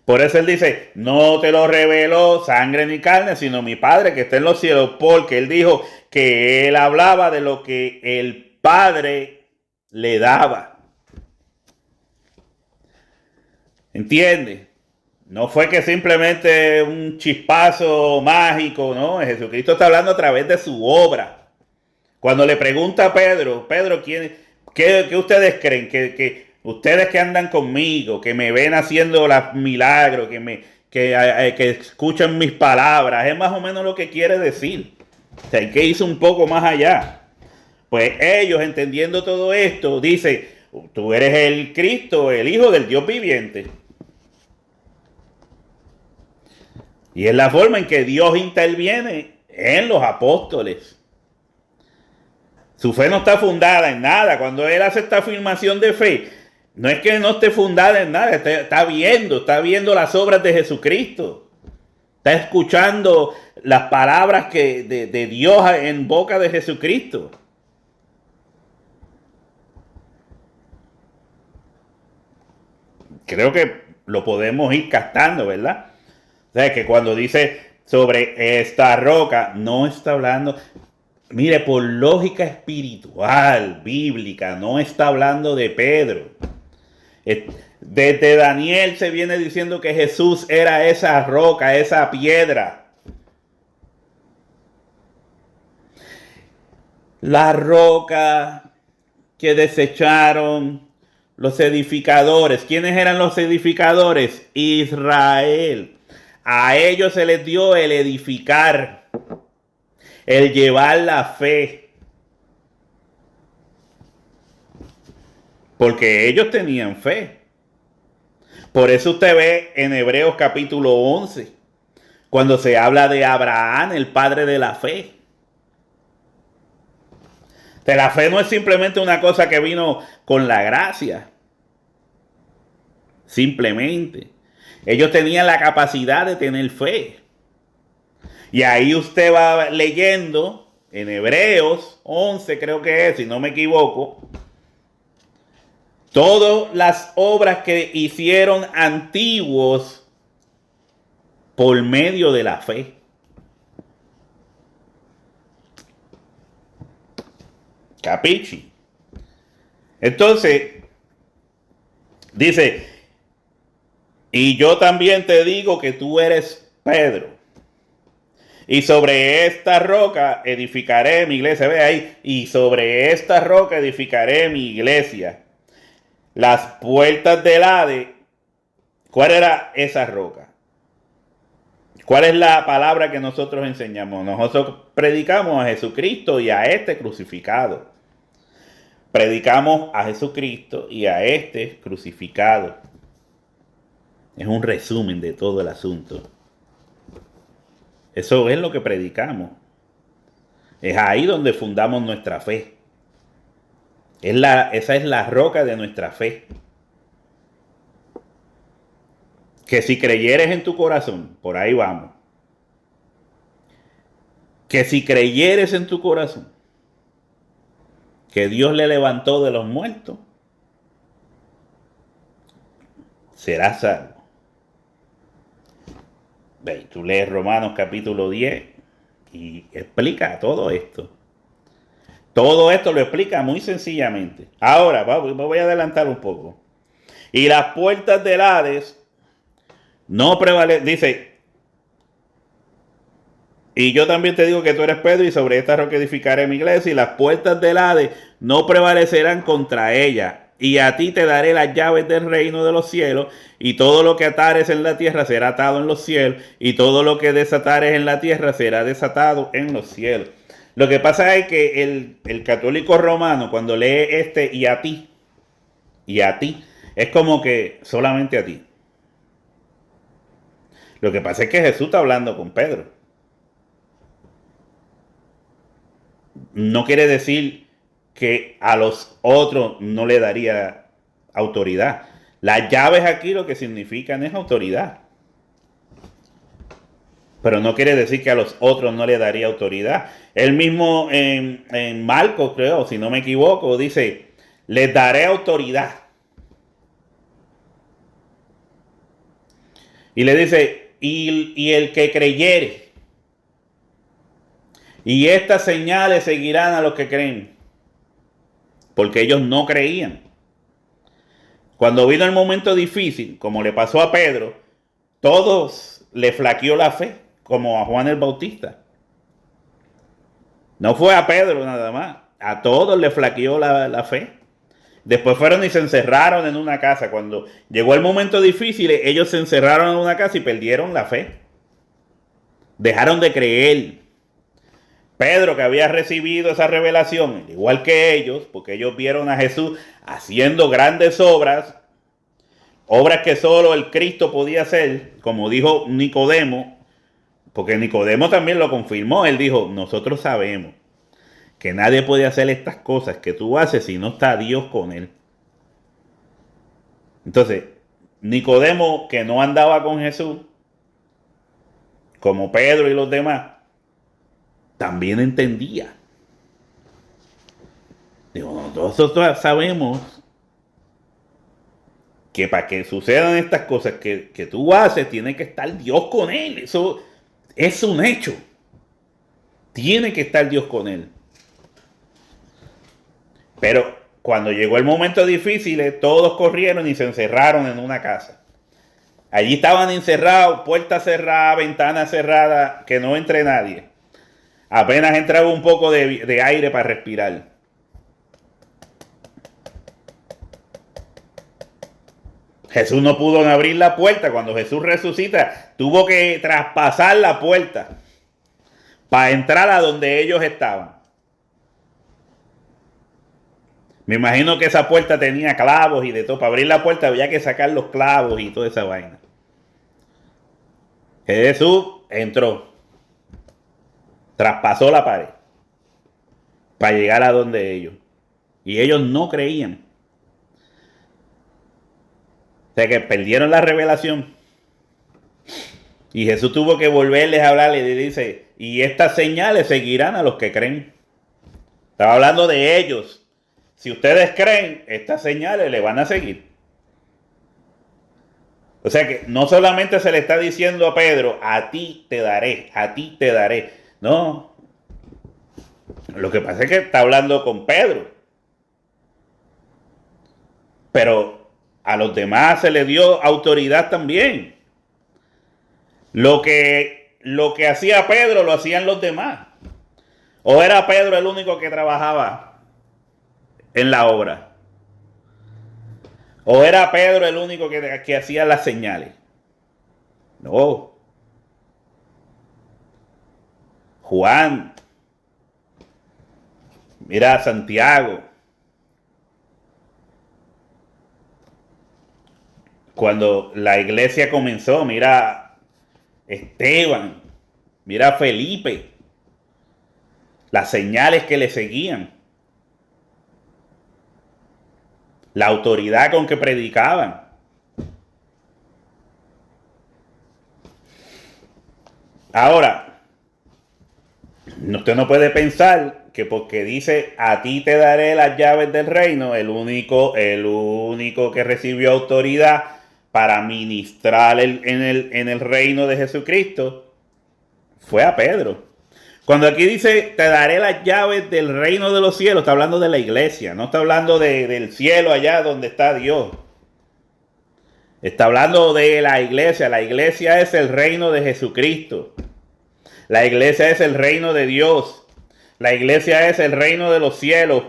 Por eso Él dice, no te lo reveló sangre ni carne, sino mi Padre que está en los cielos. Porque Él dijo que Él hablaba de lo que el Padre le daba. ¿Entiendes? No fue que simplemente un chispazo mágico, no. Jesucristo está hablando a través de su obra. Cuando le pregunta a Pedro, ¿qué ustedes creen? Que ustedes que andan conmigo, que me ven haciendo los milagros, que escuchan mis palabras, es más o menos lo que quiere decir. O sea, que hizo un poco más allá. Pues ellos, entendiendo todo esto, dicen, tú eres el Cristo, el Hijo del Dios viviente. Y es la forma en que Dios interviene en los apóstoles. Su fe no está fundada en nada. Cuando Él hace esta afirmación de fe, no es que no esté fundada en nada. Está viendo las obras de Jesucristo. Está escuchando las palabras de Dios en boca de Jesucristo. Creo que lo podemos ir captando, ¿verdad? O sea, que cuando dice sobre esta roca, no está hablando, mire, por lógica espiritual, bíblica, no está hablando de Pedro. Desde Daniel se viene diciendo que Jesús era esa roca, esa piedra. La roca que desecharon los edificadores. ¿Quiénes eran los edificadores? Israel. A ellos se les dio el edificar, el llevar la fe. Porque ellos tenían fe. Por eso usted ve en Hebreos capítulo 11, cuando se habla de Abraham, el padre de la fe. De la fe no es simplemente una cosa que vino con la gracia. Simplemente. Ellos tenían la capacidad de tener fe. Y ahí usted va leyendo en Hebreos 11, creo que es, si no me equivoco, todas las obras que hicieron antiguos por medio de la fe. Capichi. Entonces, dice, y yo también te digo que tú eres Pedro. Y sobre esta roca edificaré mi iglesia. Ve ahí. Y sobre esta roca edificaré mi iglesia. Las puertas del Hades. ¿Cuál era esa roca? ¿Cuál es la palabra que nosotros enseñamos? Nosotros predicamos a Jesucristo y a este crucificado. Predicamos a Jesucristo y a este crucificado. Es un resumen de todo el asunto. Eso es lo que predicamos. Es ahí donde fundamos nuestra fe. Esa es la roca de nuestra fe. Que si creyeres en tu corazón, por ahí vamos. Que si creyeres en tu corazón que Dios le levantó de los muertos, serás salvo. Ve, tú lees Romanos capítulo 10 y explica todo esto. Todo esto lo explica muy sencillamente. Ahora, me voy a adelantar un poco. Y las puertas del Hades no prevalecen. Dice, y yo también te digo que tú eres Pedro y sobre esta roca edificaré mi iglesia y las puertas del Hades no prevalecerán contra ella. Y a ti te daré las llaves del reino de los cielos, y todo lo que atares en la tierra será atado en los cielos, y todo lo que desatares en la tierra será desatado en los cielos. Lo que pasa es que el católico romano, cuando lee y a ti, es como que solamente a ti. Lo que pasa es que Jesús está hablando con Pedro. No quiere decir que a los otros no le daría autoridad. Las llaves aquí lo que significan es autoridad. Pero no quiere decir que a los otros no le daría autoridad. Él mismo en Marcos, creo, si no me equivoco, dice, les daré autoridad. Y le dice, y el que creyere. Y estas señales seguirán a los que creen. Porque ellos no creían. Cuando vino el momento difícil, como le pasó a Pedro, todos le flaqueó la fe, como a Juan el Bautista. No fue a Pedro nada más, a todos le flaqueó la fe. Después fueron y se encerraron en una casa. Cuando llegó el momento difícil, ellos se encerraron en una casa y perdieron la fe. Dejaron de creer. Pedro, que había recibido esa revelación, igual que ellos, porque ellos vieron a Jesús haciendo grandes obras, obras que solo el Cristo podía hacer, como dijo Nicodemo, porque Nicodemo también lo confirmó. Él dijo, nosotros sabemos que nadie puede hacer estas cosas que tú haces si no está Dios con él. Entonces, Nicodemo, que no andaba con Jesús, como Pedro y los demás, también entendía. Digo, nosotros sabemos que para que sucedan estas cosas que tú haces, tiene que estar Dios con él. Eso es un hecho. Tiene que estar Dios con él. Pero cuando llegó el momento difícil, todos corrieron y se encerraron en una casa. Allí estaban encerrados, puerta cerrada, ventana cerrada, que no entre nadie. Apenas entraba un poco de aire para respirar. Jesús no pudo abrir la puerta. Cuando Jesús resucita, tuvo que traspasar la puerta para entrar a donde ellos estaban. Me imagino que esa puerta tenía clavos y de todo. Para abrir la puerta había que sacar los clavos y toda esa vaina. Jesús entró. Traspasó la pared para llegar a donde ellos. Y ellos no creían. O sea que perdieron la revelación. Y Jesús tuvo que volverles a hablar y le dice, y estas señales seguirán a los que creen. Estaba hablando de ellos. Si ustedes creen, estas señales le van a seguir. O sea que no solamente se le está diciendo a Pedro, a ti te daré, a ti te daré. No. Lo que pasa es que está hablando con Pedro. Pero a los demás se le dio autoridad también. Lo que hacía Pedro lo hacían los demás. ¿O era Pedro el único que trabajaba en la obra? ¿O era Pedro el único que hacía las señales? No. Juan. Mira Santiago. Cuando la iglesia comenzó, mira Esteban. Mira Felipe. Las señales que le seguían. La autoridad con que predicaban. Ahora, usted no puede pensar que porque dice a ti te daré las llaves del reino, el único que recibió autoridad para ministrar en el reino de Jesucristo fue a Pedro. Cuando aquí dice, te daré las llaves del reino de los cielos, está hablando de la iglesia, no está hablando del cielo allá donde está Dios. Está hablando de la iglesia. La iglesia es el reino de Jesucristo. La iglesia es el reino de Dios. La iglesia es el reino de los cielos.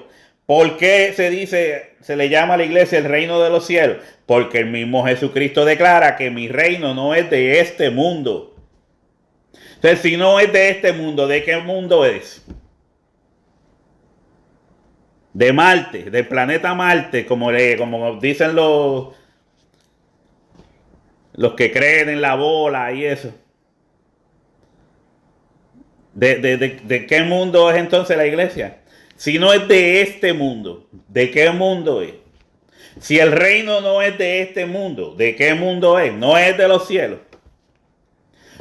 ¿Por qué se le llama a la iglesia el reino de los cielos? Porque el mismo Jesucristo declara que mi reino no es de este mundo. Entonces, si no es de este mundo, ¿de qué mundo es? De Marte, del planeta Marte, como dicen los que creen en la bola y eso. ¿De qué mundo es entonces la iglesia? Si no es de este mundo, ¿de qué mundo es? Si el reino no es de este mundo, ¿de qué mundo es? No es de los cielos.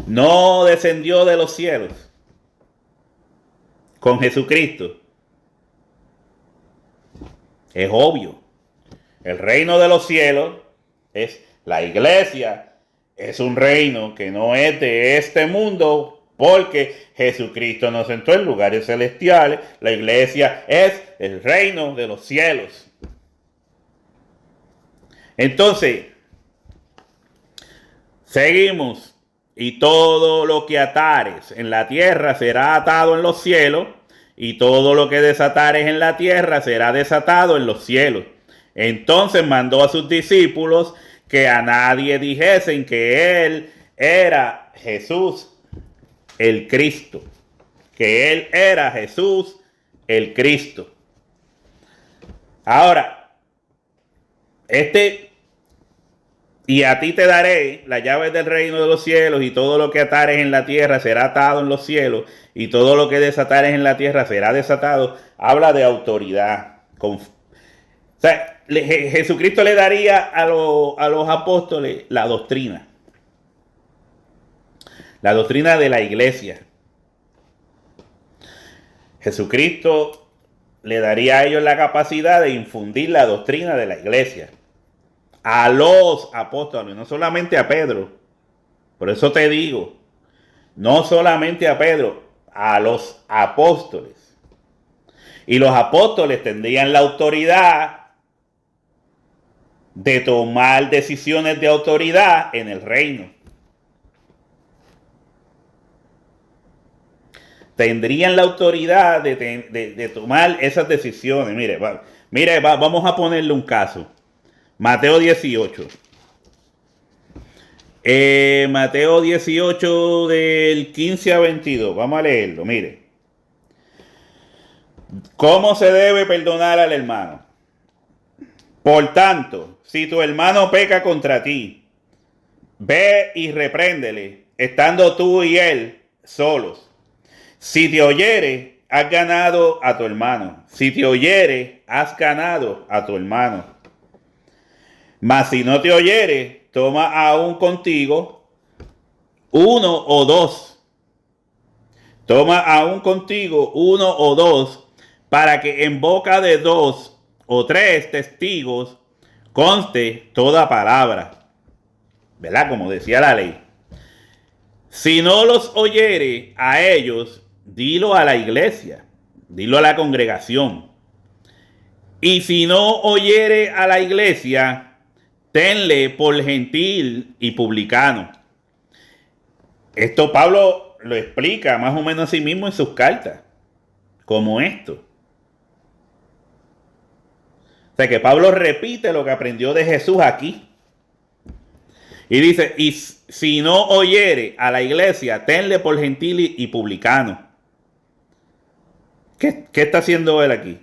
No descendió de los cielos con Jesucristo. Es obvio. El reino de los cielos es la iglesia. Es un reino que no es de este mundo, porque Jesucristo nos sentó en lugares celestiales. La iglesia es el reino de los cielos. Entonces, seguimos. Y todo lo que atares en la tierra será atado en los cielos, y todo lo que desatares en la tierra será desatado en los cielos. Entonces mandó a sus discípulos que a nadie dijesen que él era Jesús el Cristo. Que él era Jesús el Cristo. Ahora, y a ti te daré las llaves del reino de los cielos, y todo lo que atares en la tierra será atado en los cielos, y todo lo que desatares en la tierra será desatado. Habla de autoridad. O sea, Jesucristo le daría a los apóstoles la doctrina. La doctrina de la iglesia. Jesucristo le daría a ellos la capacidad de infundir la doctrina de la iglesia. A los apóstoles, no solamente a Pedro. Por eso te digo, no solamente a Pedro, a los apóstoles. Y los apóstoles tendrían la autoridad de tomar decisiones de autoridad en el reino. Tendrían la autoridad de tomar esas decisiones. Mire, vamos a ponerle un caso. Mateo 18. Mateo 18 del 15 a 22. Vamos a leerlo, mire. ¿Cómo se debe perdonar al hermano? Por tanto, si tu hermano peca contra ti, ve y repréndele, estando tú y él solos. Si te oyere, has ganado a tu hermano. Si te oyere, has ganado a tu hermano. Mas si no te oyere, toma aún contigo uno o dos. Toma aún contigo uno o dos, para que en boca de dos o tres testigos conste toda palabra. ¿Verdad? Como decía la ley. Si no los oyere a ellos, dilo a la iglesia, dilo a la congregación. Y si no oyere a la iglesia, tenle por gentil y publicano. Esto Pablo lo explica más o menos a sí mismo en sus cartas, como esto. O sea que Pablo repite lo que aprendió de Jesús aquí. Y dice, y si no oyere a la iglesia, tenle por gentil y publicano. ¿Qué está haciendo él aquí?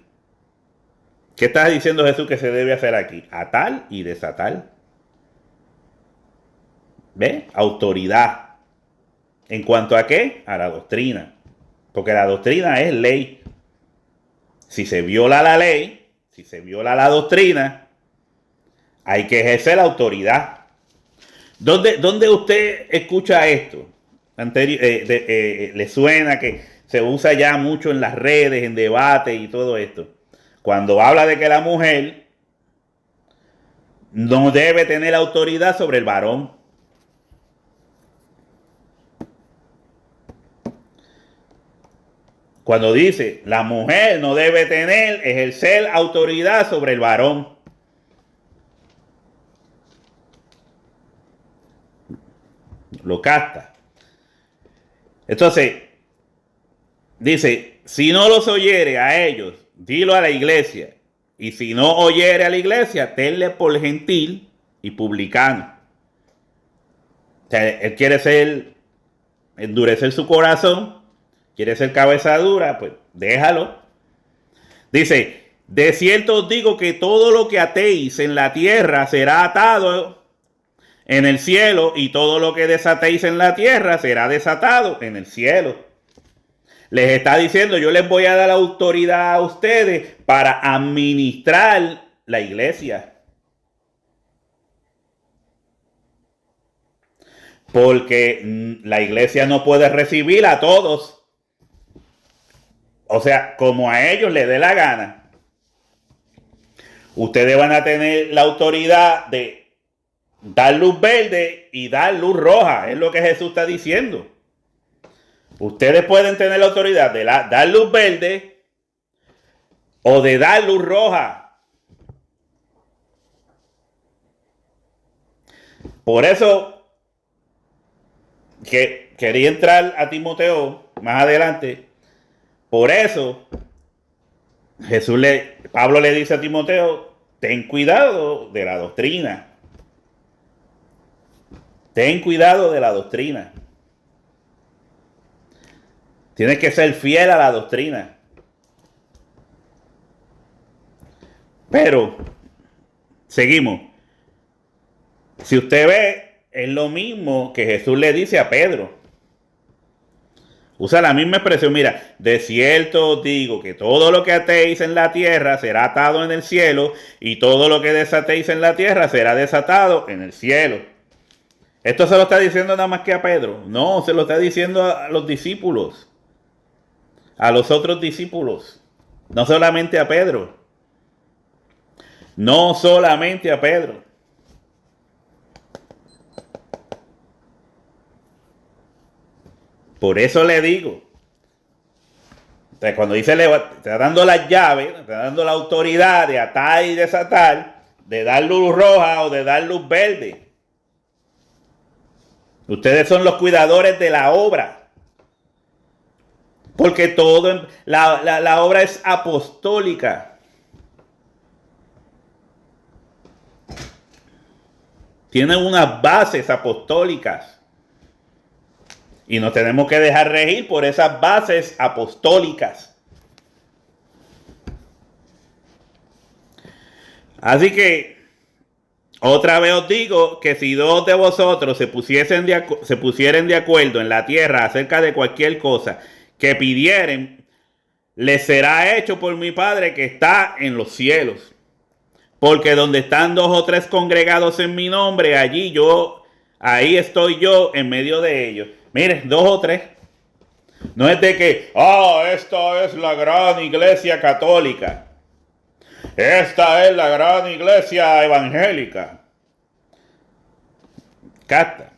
¿Qué está diciendo Jesús que se debe hacer aquí? Atar y desatar. ¿Ve? Autoridad. ¿En cuanto a qué? A la doctrina. Porque la doctrina es ley. Si se viola la ley, si se viola la doctrina, hay que ejercer la autoridad. ¿Dónde usted escucha esto? ¿Le suena que se usa ya mucho en las redes, en debates y todo esto? Cuando habla de que la mujer no debe tener autoridad sobre el varón. Cuando dice la mujer no debe ejercer autoridad sobre el varón. Lo capta. Entonces, dice, si no los oyere a ellos, dilo a la iglesia. Y si no oyere a la iglesia, tenle por gentil y publicano. O sea, él quiere endurecer su corazón, quiere ser cabeza dura, pues déjalo. Dice, de cierto os digo que todo lo que atéis en la tierra será atado en el cielo, y todo lo que desatéis en la tierra será desatado en el cielo. Les está diciendo, yo les voy a dar autoridad a ustedes para administrar la iglesia. Porque la iglesia no puede recibir a todos. O sea, como a ellos les dé la gana. Ustedes van a tener la autoridad de dar luz verde y dar luz roja. Es lo que Jesús está diciendo. Ustedes pueden tener la autoridad de dar luz verde o de dar luz roja. Por eso que quería entrar a Timoteo más adelante. Por eso Pablo le dice a Timoteo, ten cuidado de la doctrina. Ten cuidado de la doctrina. Tienes que ser fiel a la doctrina. Pero, seguimos. Si usted ve, es lo mismo que Jesús le dice a Pedro. Usa la misma expresión. Mira, de cierto os digo que todo lo que atéis en la tierra será atado en el cielo, y todo lo que desatéis en la tierra será desatado en el cielo. Esto se lo está diciendo nada más que a Pedro. No, se lo está diciendo a los discípulos. A los otros discípulos. No solamente a Pedro. No solamente a Pedro. Por eso le digo. Cuando dice, le está dando las llaves, está dando la autoridad de atar y desatar, de dar luz roja o de dar luz verde. Ustedes son los cuidadores de la obra. Porque todo, la obra es apostólica. Tiene unas bases apostólicas. Y nos tenemos que dejar regir por esas bases apostólicas. Así que, otra vez os digo que si dos de vosotros se pusieren de acuerdo en la tierra acerca de cualquier cosa que pidieren, les será hecho por mi Padre que está en los cielos. Porque donde están 2 o 3 congregados en mi nombre, ahí estoy yo en medio de ellos. Miren, 2 o 3. No es de que, esta es la gran iglesia católica. Esta es la gran iglesia evangélica.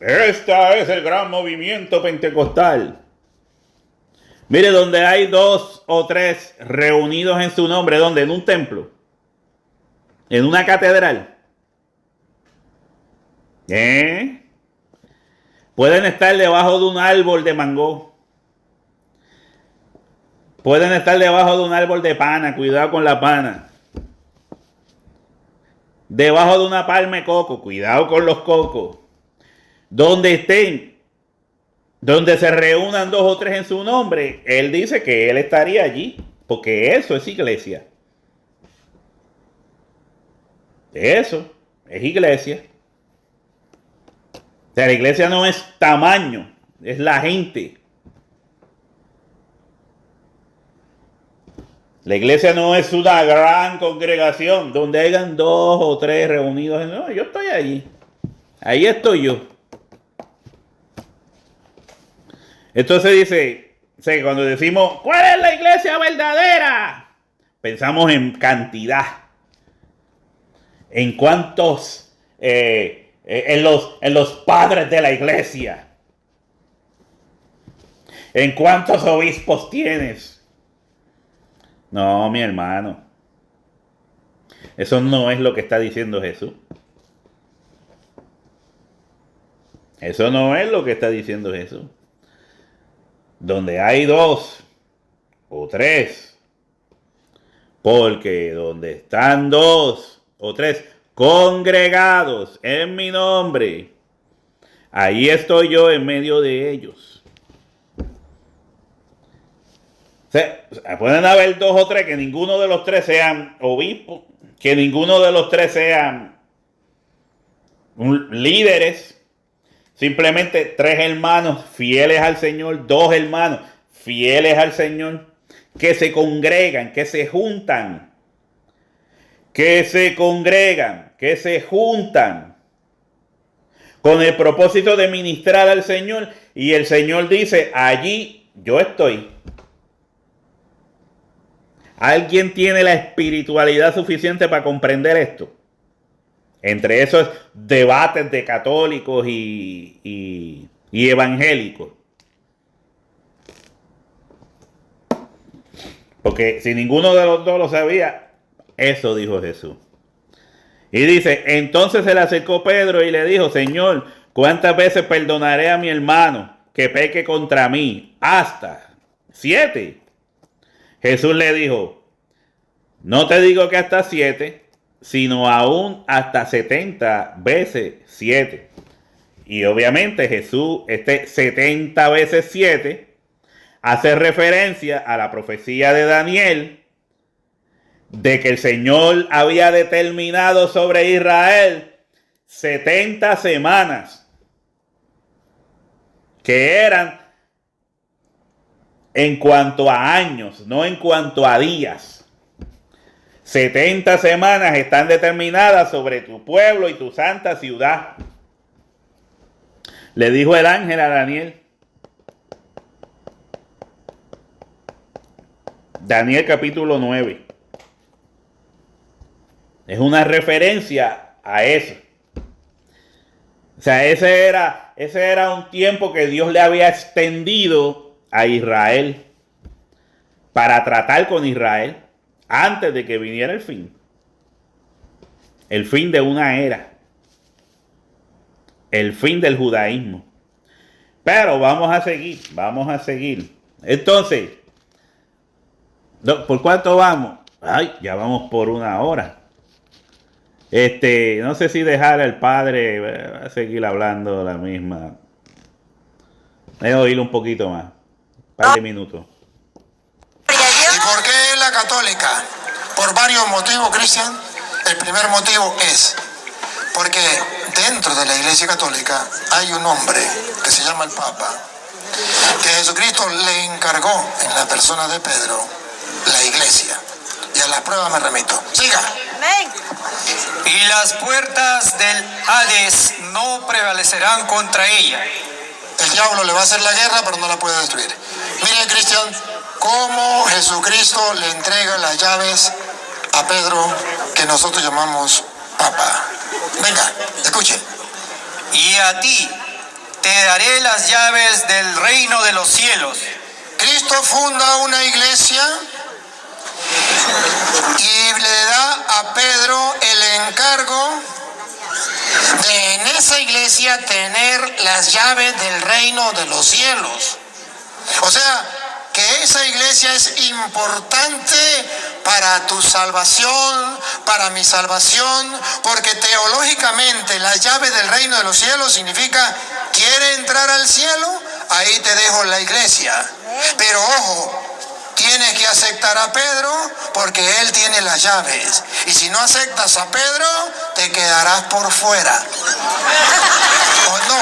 Esta es el gran movimiento pentecostal. Mire, donde hay 2 o 3 reunidos en su nombre, ¿dónde? En un templo. En una catedral. Pueden estar debajo de un árbol de mango. Pueden estar debajo de un árbol de pana. Cuidado con la pana. Debajo de una palma de coco. Cuidado con los cocos. Donde estén. Donde se reúnan 2 o 3 en su nombre. Él dice que él estaría allí. Porque eso es iglesia. Eso es iglesia. O sea, la iglesia no es tamaño, es la gente. La iglesia no es una gran congregación donde hayan 2 o 3 reunidos. No, yo estoy allí. Ahí estoy yo. Entonces dice, cuando decimos, ¿cuál es la iglesia verdadera? Pensamos en cantidad. En cuántos... en los padres de la iglesia. ¿En cuántos obispos tienes? No, mi hermano. Eso no es lo que está diciendo Jesús. Eso no es lo que está diciendo Jesús. Donde hay 2 o 3. Porque donde están 2 o 3 congregados en mi nombre, ahí estoy yo en medio de ellos. O sea, pueden haber 2 o 3 que ninguno de los 3 sean obispos, que ninguno de los 3 sean líderes, simplemente 3 hermanos fieles al Señor, 2 hermanos fieles al Señor, que se congregan, que se juntan, que se juntan con el propósito de ministrar al Señor, y el Señor dice, allí yo estoy. ¿Alguien tiene la espiritualidad suficiente para comprender esto? Entre esos debates de católicos y evangélicos. Porque si ninguno de los dos lo sabía, eso dijo Jesús. Y dice, entonces se le acercó Pedro y le dijo, Señor, ¿cuántas veces perdonaré a mi hermano que peque contra mí? Hasta 7. Jesús le dijo, no te digo que hasta 7, sino aún hasta 70 veces 7. Y obviamente Jesús, 70 veces 7, hace referencia a la profecía de Daniel, de que el Señor había determinado sobre Israel 70 semanas, que eran en cuanto a años, no en cuanto a días. 70 semanas están determinadas sobre tu pueblo y tu santa ciudad. Le dijo el ángel a Daniel. Daniel capítulo 9. Es una referencia a eso. O sea, ese era un tiempo que Dios le había extendido a Israel para tratar con Israel antes de que viniera el fin. El fin de una era. El fin del judaísmo. Pero vamos a seguir. Entonces, ¿por cuánto vamos? Ay, ya vamos por 1 hora. No sé si dejar al padre a seguir hablando la misma. Voy a oír un poquito más. Un par de minutos. ¿Y por qué la católica? Por varios motivos, Cristian. El primer motivo es porque dentro de la Iglesia Católica hay un hombre que se llama el Papa, que Jesucristo le encargó en la persona de Pedro la Iglesia. Y a las pruebas me remito. Siga. Y las puertas del Hades no prevalecerán contra ella. El diablo le va a hacer la guerra, pero no la puede destruir. Mire, Cristian, cómo Jesucristo le entrega las llaves a Pedro, que nosotros llamamos Papa. Venga, escuche. Y a ti te daré las llaves del reino de los cielos. Cristo funda una iglesia y le da a Pedro el encargo de en esa iglesia tener las llaves del reino de los cielos. O sea, que esa iglesia es importante para tu salvación, para mi salvación, porque teológicamente las llaves del reino de los cielos significa, ¿quiere entrar al cielo? Ahí te dejo la iglesia. Pero ojo, tienes que aceptar a Pedro porque él tiene las llaves. Y si no aceptas a Pedro, te quedarás por fuera. ¿O no?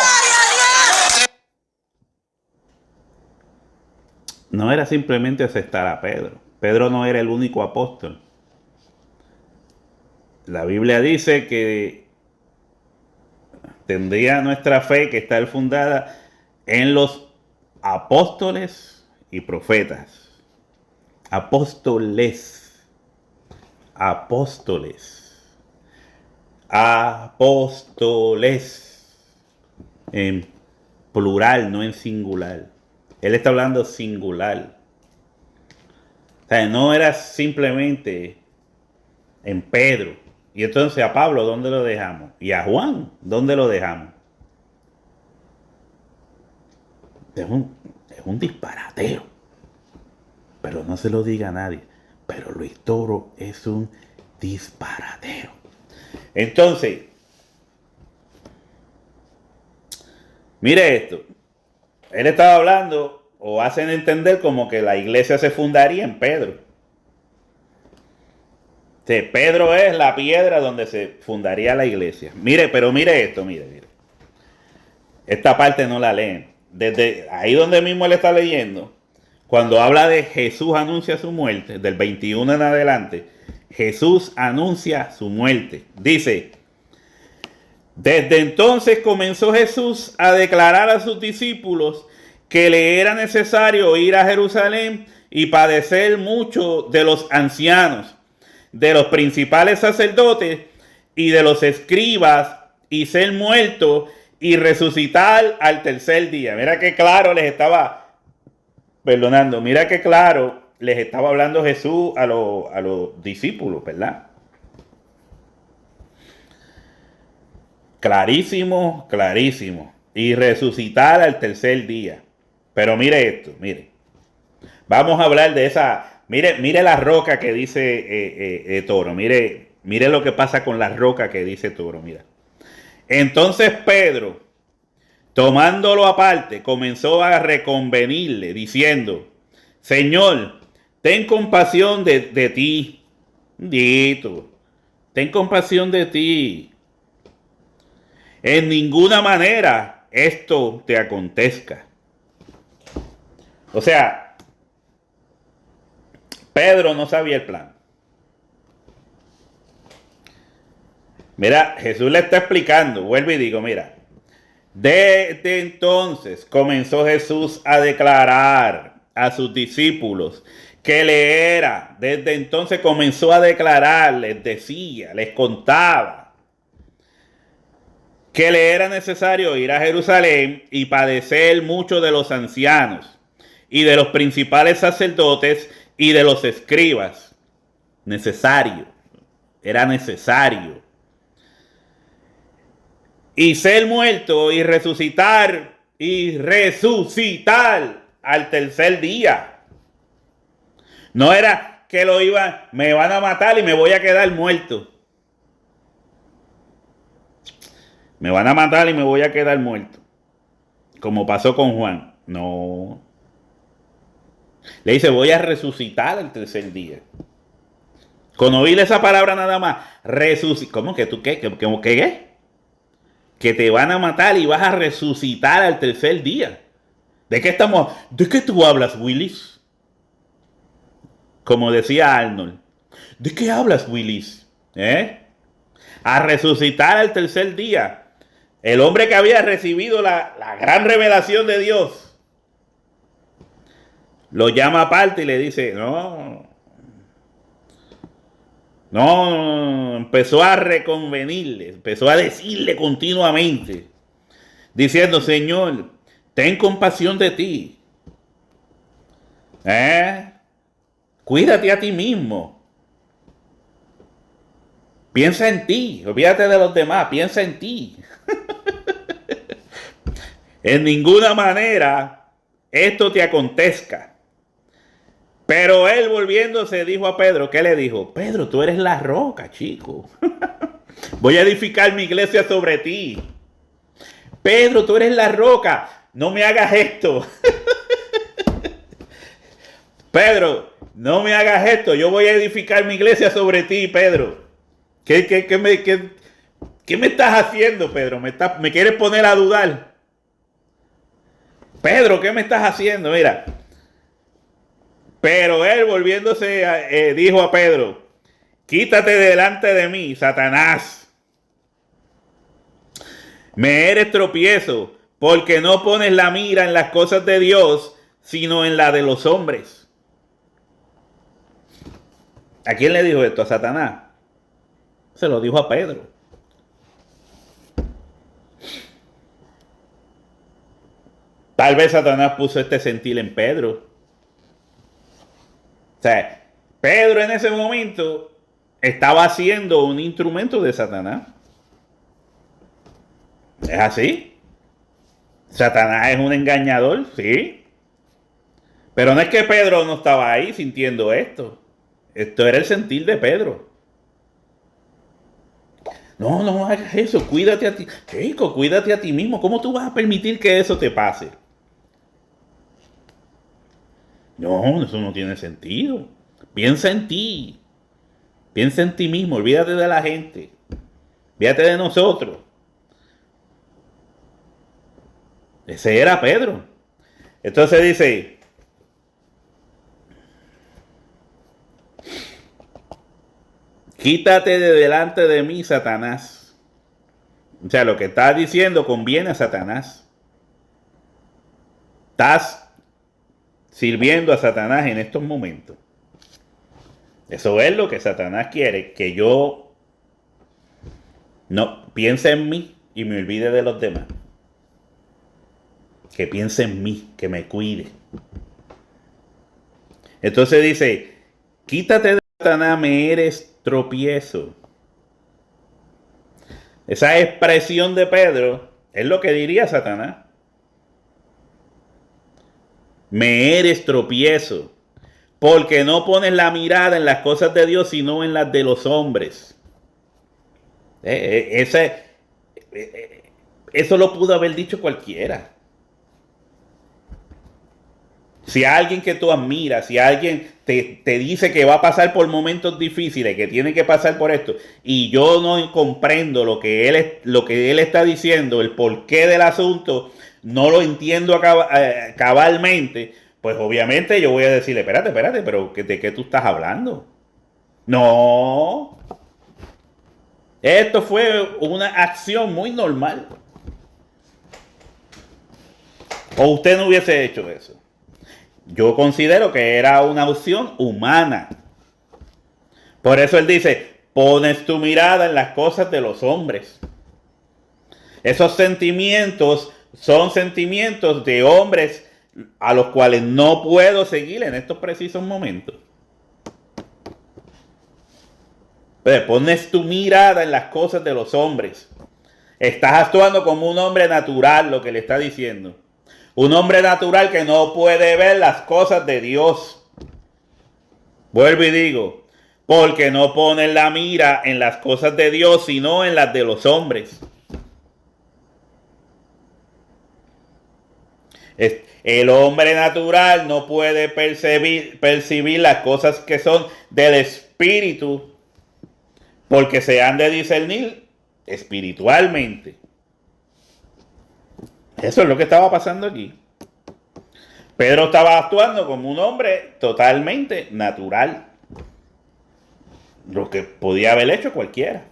No era simplemente aceptar a Pedro. Pedro no era el único apóstol. La Biblia dice que tendría nuestra fe que está fundada en los apóstoles y profetas. Apóstoles. En plural, no en singular. Él está hablando singular. O sea, no era simplemente en Pedro. Y entonces a Pablo, ¿dónde lo dejamos? Y a Juan, ¿dónde lo dejamos? Es un disparatero. Pero no se lo diga a nadie. Pero Luis Toro es un disparatero. Entonces, mire esto. Él estaba hablando, o hacen entender como que la iglesia se fundaría en Pedro. Sí, Pedro es la piedra donde se fundaría la iglesia. Mire, pero mire esto, mire. Esta parte no la leen. Desde ahí donde mismo él está leyendo, cuando habla de Jesús anuncia su muerte, del 21 en adelante, Jesús anuncia su muerte. Dice, desde entonces comenzó Jesús a declarar a sus discípulos que le era necesario ir a Jerusalén y padecer mucho de los ancianos, de los principales sacerdotes y de los escribas, y ser muerto y resucitar al tercer día. Mira qué claro les estaba, mira qué claro les estaba hablando Jesús a los discípulos, ¿verdad? Clarísimo, clarísimo. Y resucitar al tercer día. Pero mire esto, mire. Vamos a hablar de esa. Mire la roca que dice Toro. Mire lo que pasa con la roca que dice Toro. Mira. Entonces Pedro, tomándolo aparte, comenzó a reconvenirle, diciendo: Señor, ten compasión de ti. Dito, ten compasión de ti. En ninguna manera esto te acontezca. O sea, Pedro no sabía el plan. Mira, Jesús le está explicando, vuelvo y digo, mira, desde entonces comenzó Jesús a declarar a sus discípulos que desde entonces comenzó a declarar, les decía, les contaba que le era necesario ir a Jerusalén y padecer mucho de los ancianos y de los principales sacerdotes y de los escribas. Era necesario. Y ser muerto y resucitar al tercer día. No era que me van a matar y me voy a quedar muerto. Me van a matar y me voy a quedar muerto. Como pasó con Juan. No. Le dice, voy a resucitar al tercer día. Con oír esa palabra nada más. ¿Cómo que tú qué? ¿Qué? Que te van a matar y vas a resucitar al tercer día. ¿De qué tú hablas, Willis? Como decía Arnold. ¿De qué hablas, Willis? A resucitar al tercer día. El hombre que había recibido la gran revelación de Dios lo llama aparte y le dice, no, empezó a reconvenirle, empezó a decirle continuamente, diciendo, Señor, ten compasión de ti. Cuídate a ti mismo. Piensa en ti, olvídate de los demás, piensa en ti. En ninguna manera esto te acontezca. Pero él volviéndose dijo a Pedro, ¿qué le dijo? Pedro, tú eres la roca, chico. Voy a edificar mi iglesia sobre ti. Pedro, tú eres la roca. No me hagas esto. Pedro, no me hagas esto. Yo voy a edificar mi iglesia sobre ti, Pedro. ¿Qué me estás haciendo, Pedro? ¿Me quieres poner a dudar? Pedro, ¿qué me estás haciendo? Mira. Pero él volviéndose dijo a Pedro, quítate delante de mí, Satanás. Me eres tropiezo, porque no pones la mira en las cosas de Dios, sino en la de los hombres. ¿A quién le dijo esto? ¿A Satanás? Se lo dijo a Pedro. Tal vez Satanás puso este sentir en Pedro. O sea, Pedro en ese momento estaba siendo un instrumento de Satanás. ¿Es así? Satanás es un engañador, sí. Pero no es que Pedro no estaba ahí sintiendo esto. Esto era el sentir de Pedro. No hagas eso, cuídate a ti. Chico, cuídate a ti mismo. ¿Cómo tú vas a permitir que eso te pase? No, eso no tiene sentido. Piensa en ti. Piensa en ti mismo, olvídate de la gente. Olvídate de nosotros. Ese era Pedro. Entonces dice, quítate de delante de mí, Satanás. O sea, lo que estás diciendo conviene a Satanás. Estás sirviendo a Satanás en estos momentos. Eso es lo que Satanás quiere, que yo no piense en mí y me olvide de los demás. Que piense en mí, que me cuide. Entonces dice, quítate de Satanás, me eres tropiezo. Esa expresión de Pedro es lo que diría Satanás. Me eres tropiezo, porque no pones la mirada en las cosas de Dios, sino en las de los hombres. Eso lo pudo haber dicho cualquiera. Si alguien que tú admiras, si alguien te dice que va a pasar por momentos difíciles, que tiene que pasar por esto, y yo no comprendo lo que él está diciendo, el porqué del asunto, no lo entiendo cabalmente, pues obviamente yo voy a decirle, espérate, pero ¿de qué tú estás hablando? No. Esto fue una acción muy normal. ¿O usted no hubiese hecho eso? Yo considero que era una opción humana. Por eso él dice, pones tu mirada en las cosas de los hombres. Esos sentimientos son sentimientos de hombres a los cuales no puedo seguir en estos precisos momentos. Pero pones tu mirada en las cosas de los hombres. Estás actuando como un hombre natural, lo que le está diciendo. Un hombre natural que no puede ver las cosas de Dios. Vuelvo y digo, porque no ponen la mira en las cosas de Dios, sino en las de los hombres. El hombre natural no puede percibir las cosas que son del espíritu, porque se han de discernir espiritualmente. Eso es lo que estaba pasando aquí. Pedro estaba actuando como un hombre totalmente natural. Lo que podía haber hecho cualquiera.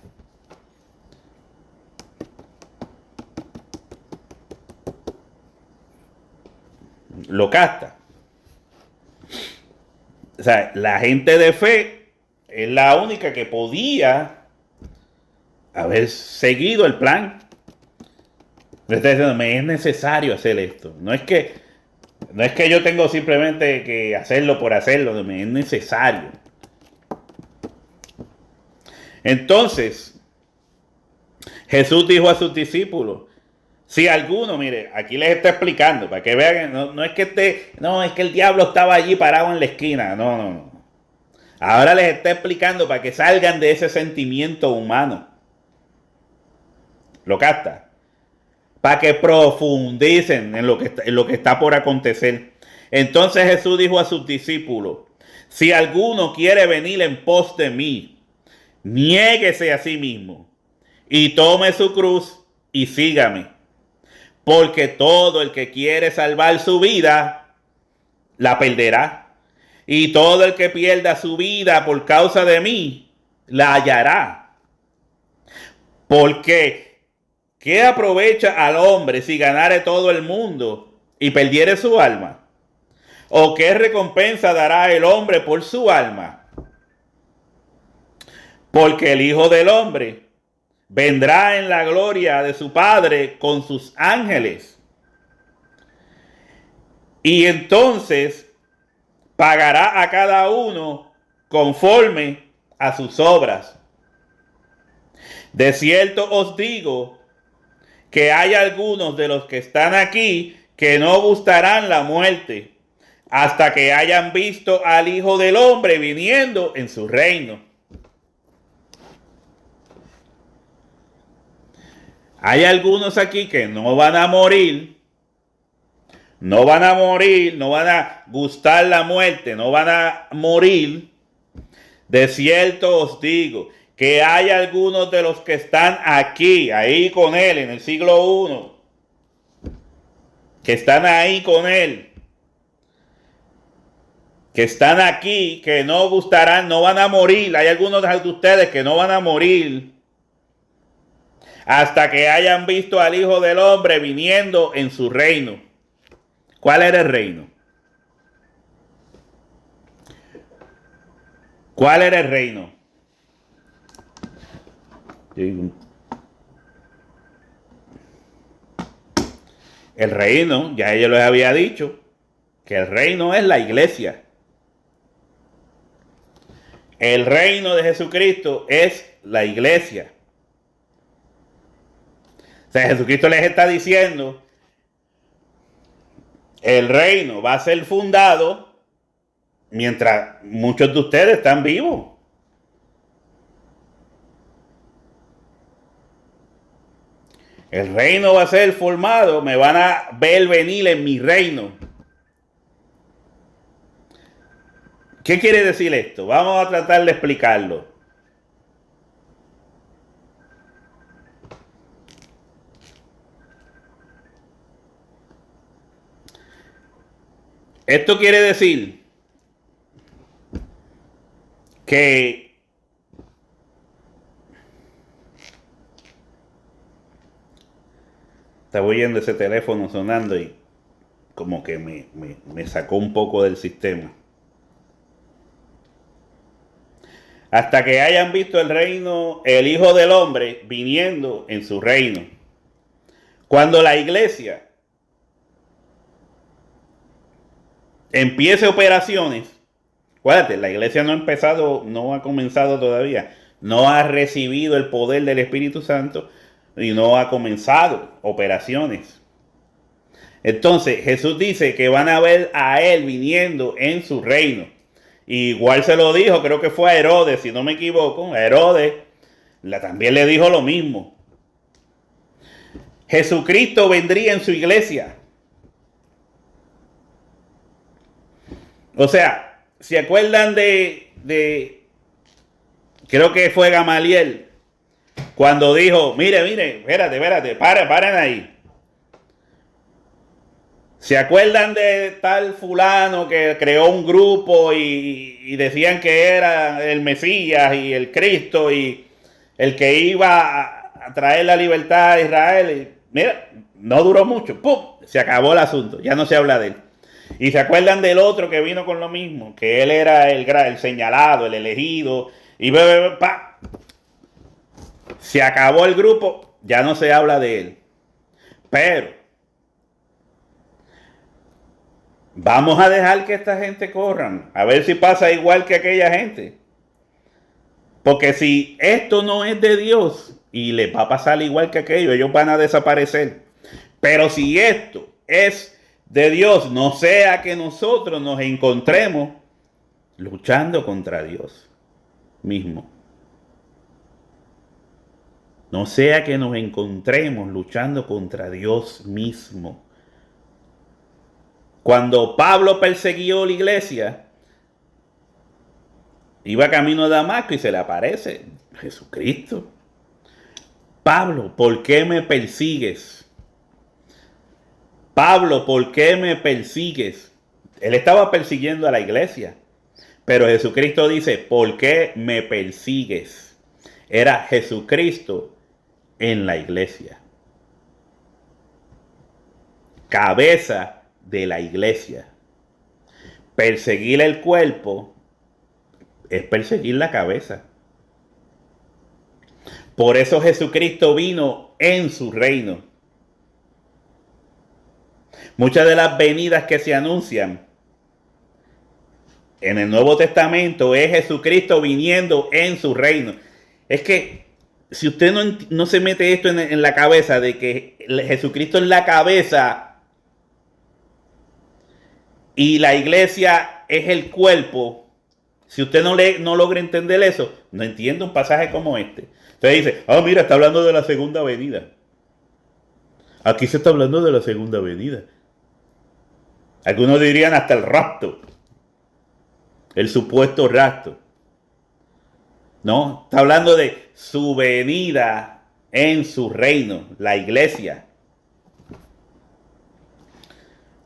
Lo capta. O sea, la gente de fe es la única que podía haber seguido el plan. Me está diciendo, me es necesario hacer esto. No es que yo tengo simplemente que hacerlo por hacerlo, me es necesario. Entonces, Jesús dijo a sus discípulos, si alguno, mire, aquí les está explicando, para que vean, no es que el diablo estaba allí parado en la esquina, no. Ahora les está explicando para que salgan de ese sentimiento humano. ¿Lo capta? Para que profundicen en lo que está por acontecer. Entonces Jesús dijo a sus discípulos, si alguno quiere venir en pos de mí, niéguese a sí mismo y tome su cruz y sígame. Porque todo el que quiere salvar su vida, la perderá. Y todo el que pierda su vida por causa de mí, la hallará. Porque ¿qué aprovecha al hombre si ganare todo el mundo y perdiere su alma? ¿O qué recompensa dará el hombre por su alma? Porque el Hijo del Hombre vendrá en la gloria de su Padre con sus ángeles. Y entonces pagará a cada uno conforme a sus obras. De cierto os digo que hay algunos de los que están aquí que no gustarán la muerte hasta que hayan visto al Hijo del Hombre viniendo en su reino. Hay algunos aquí que no van a morir, no van a gustar la muerte, no van a morir De cierto os digo que hay algunos de los que están aquí, ahí con él, en el siglo I, que están ahí con él, que están aquí, que no gustarán, no van a morir. Hay algunos de ustedes que no van a morir hasta que hayan visto al Hijo del Hombre viniendo en su reino. ¿Cuál era el reino? ¿Cuál era el reino? El reino, ya yo les había dicho, que el reino es la iglesia. El reino de Jesucristo es la iglesia. O sea, Jesucristo les está diciendo, el reino va a ser fundado mientras muchos de ustedes están vivos. El reino va a ser formado, me van a ver venir en mi reino. ¿Qué quiere decir esto? Vamos a tratar de explicarlo. Esto quiere decir que estaba oyendo ese teléfono sonando y como que me sacó un poco del sistema. Hasta que hayan visto el reino, el Hijo del Hombre viniendo en su reino. Cuando la iglesia empiece operaciones, acuérdate, la iglesia no ha comenzado todavía, no ha recibido el poder del Espíritu Santo y no ha comenzado operaciones. Entonces Jesús dice que van a ver a él viniendo en su reino. Igual se lo dijo, creo que fue a Herodes, si no me equivoco. A Herodes también le dijo lo mismo. Jesucristo vendría en su iglesia. O sea, ¿se acuerdan de creo que fue Gamaliel, cuando dijo, mire, espérate, paren ahí. ¿Se acuerdan de tal fulano que creó un grupo y decían que era el Mesías y el Cristo y el que iba a traer la libertad a Israel? Y mira, no duró mucho, ¡pum! Se acabó el asunto, ya no se habla de él. Y se acuerdan del otro que vino con lo mismo, que él era el señalado, el elegido, y ¡pa! Se acabó el grupo, ya no se habla de él. Pero vamos a dejar que esta gente corran, a ver si pasa igual que aquella gente. Porque si esto no es de Dios, y les va a pasar igual que aquello, ellos van a desaparecer. Pero si esto es de Dios, no sea que nosotros nos encontremos luchando contra Dios mismo. No sea que nos encontremos luchando contra Dios mismo. Cuando Pablo persiguió la iglesia, iba camino a Damasco y se le aparece Jesucristo. Pablo, ¿por qué me persigues? Pablo, ¿por qué me persigues? Él estaba persiguiendo a la iglesia, pero Jesucristo dice, ¿por qué me persigues? Era Jesucristo en la iglesia, cabeza de la iglesia. Perseguir el cuerpo es perseguir la cabeza. Por eso Jesucristo vino en su reino. Muchas de las venidas que se anuncian en el Nuevo Testamento es Jesucristo viniendo en su reino. Es que si usted no se mete esto en la cabeza de que Jesucristo es la cabeza y la iglesia es el cuerpo, si usted no logra entender eso, no entiende un pasaje como este. Entonces dice, mira, está hablando de la segunda venida. Aquí se está hablando de la segunda venida. Algunos dirían hasta el rapto. El supuesto rapto. No, está hablando de su venida en su reino, la iglesia.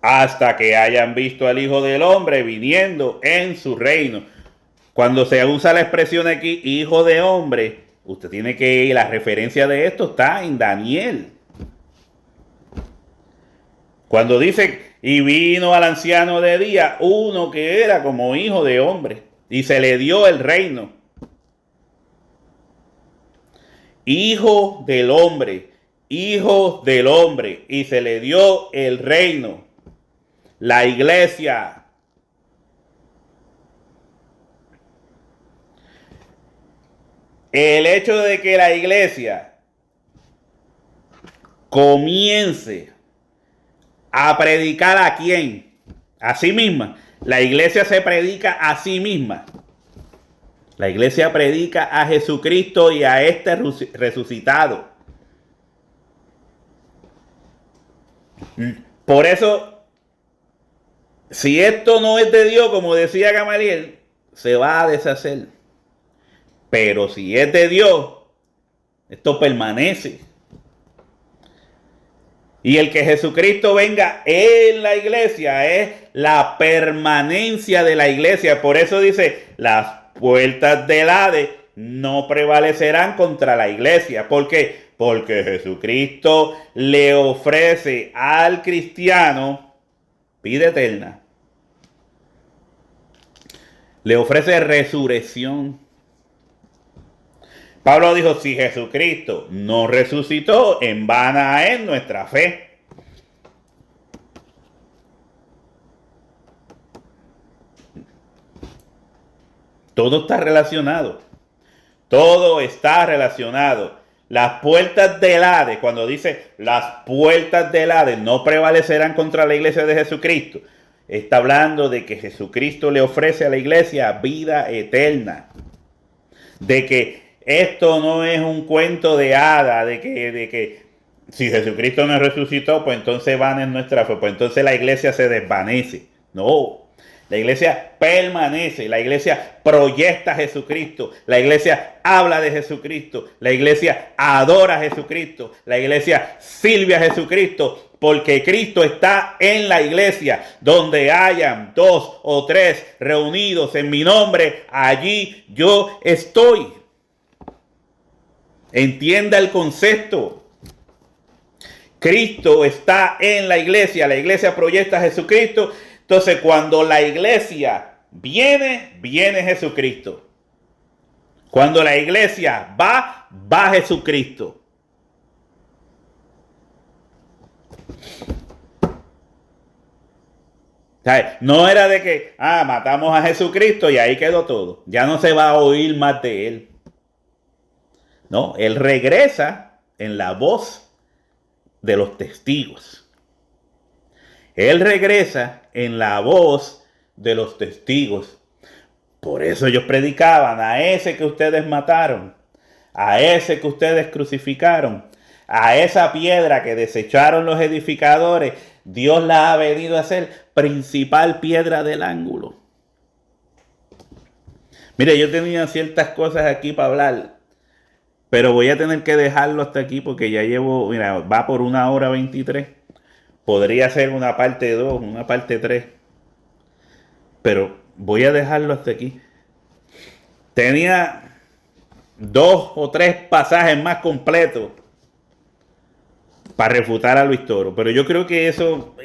Hasta que hayan visto al Hijo del Hombre viniendo en su reino. Cuando se usa la expresión aquí, Hijo de Hombre, usted tiene que ir, la referencia de esto está en Daniel. Cuando dice, y vino al anciano de día, uno que era como hijo de hombre, y se le dio el reino. Hijo del hombre, y se le dio el reino. La iglesia. El hecho de que la iglesia comience a predicar ¿a quién? A sí misma. La iglesia se predica a sí misma. La iglesia predica a Jesucristo y a este resucitado. Por eso, si esto no es de Dios, como decía Gamaliel, se va a deshacer. Pero si es de Dios, esto permanece. Y el que Jesucristo venga en la iglesia es la permanencia de la iglesia. Por eso dice, las puertas del Hades no prevalecerán contra la iglesia. ¿Por qué? Porque Jesucristo le ofrece al cristiano vida eterna. Le ofrece resurrección. Pablo dijo, si Jesucristo no resucitó, en vana es nuestra fe. Todo está relacionado. Todo está relacionado. Las puertas del Hades, cuando dice las puertas del Hades no prevalecerán contra la iglesia de Jesucristo, está hablando de que Jesucristo le ofrece a la iglesia vida eterna. De que esto no es un cuento de hadas, de que si Jesucristo no resucitó, pues entonces van en nuestra fe, pues entonces la iglesia se desvanece. No, la iglesia permanece, la iglesia proyecta a Jesucristo, la iglesia habla de Jesucristo, la iglesia adora a Jesucristo, la iglesia sirve a Jesucristo, porque Cristo está en la iglesia. Donde hayan 2 o 3 reunidos en mi nombre, allí yo estoy. Entienda el concepto. Cristo está en la iglesia proyecta a Jesucristo. Entonces, cuando la iglesia viene, viene Jesucristo. Cuando la iglesia va, va Jesucristo. No era de que, matamos a Jesucristo y ahí quedó todo. Ya no se va a oír más de él. No, él regresa en la voz de los testigos. Él regresa en la voz de los testigos. Por eso ellos predicaban a ese que ustedes mataron, a ese que ustedes crucificaron, a esa piedra que desecharon los edificadores. Dios la ha venido a hacer principal piedra del ángulo. Mire, yo tenía ciertas cosas aquí para hablar, pero voy a tener que dejarlo hasta aquí porque ya llevo, mira, va por 1 hora 23. Podría ser una parte 2, una parte 3. Pero voy a dejarlo hasta aquí. Tenía 2 o 3 pasajes más completos para refutar a Luis Toro. Pero yo creo que eso,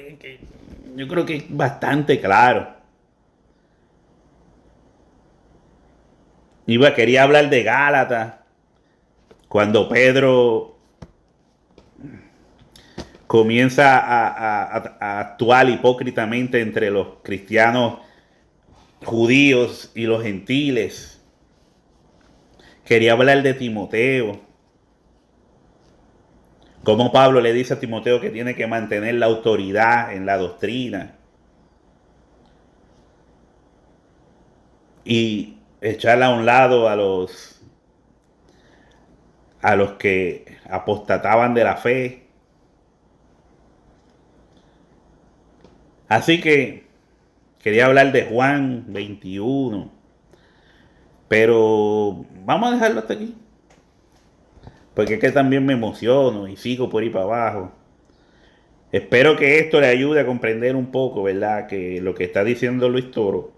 yo creo que es bastante claro. Quería hablar de Gálatas. Cuando Pedro comienza a actuar hipócritamente entre los cristianos judíos y los gentiles. Quería hablar de Timoteo. Como Pablo le dice a Timoteo que tiene que mantener la autoridad en la doctrina. Y echar a un lado a los que apostataban de la fe. Así que quería hablar de Juan 21. Pero vamos a dejarlo hasta aquí. Porque es que también me emociono y sigo por ahí para abajo. Espero que esto le ayude a comprender un poco, ¿verdad? Que lo que está diciendo Luis Toro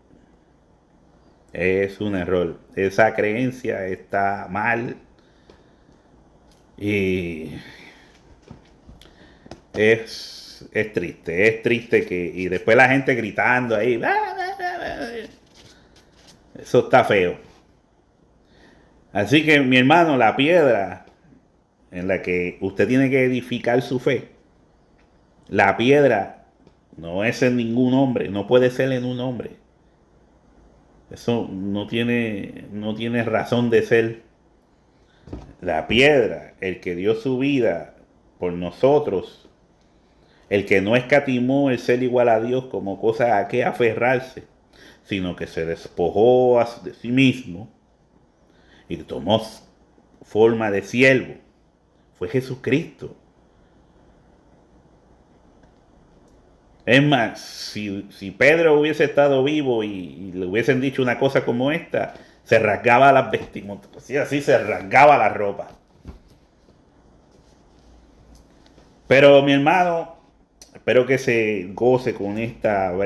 es un error. Esa creencia está mal. Y es triste que... Y después la gente gritando ahí. Eso está feo. Así que, mi hermano, la piedra en la que usted tiene que edificar su fe, la piedra no es en ningún hombre, no puede ser en un hombre. Eso no tiene razón de ser. La piedra, el que dio su vida por nosotros, el que no escatimó el ser igual a Dios como cosa a que aferrarse, sino que se despojó de sí mismo y tomó forma de siervo, fue Jesucristo. Es más, si Pedro hubiese estado vivo y le hubiesen dicho una cosa como esta, se rasgaba las vestimentas, así se rasgaba la ropa. Pero mi hermano, espero que se goce con estos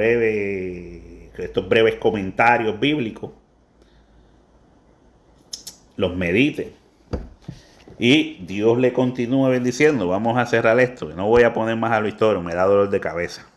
breves comentarios bíblicos. Los medite. Y Dios le continúe bendiciendo. Vamos a cerrar esto. No voy a poner más a Luis Toro, me da dolor de cabeza.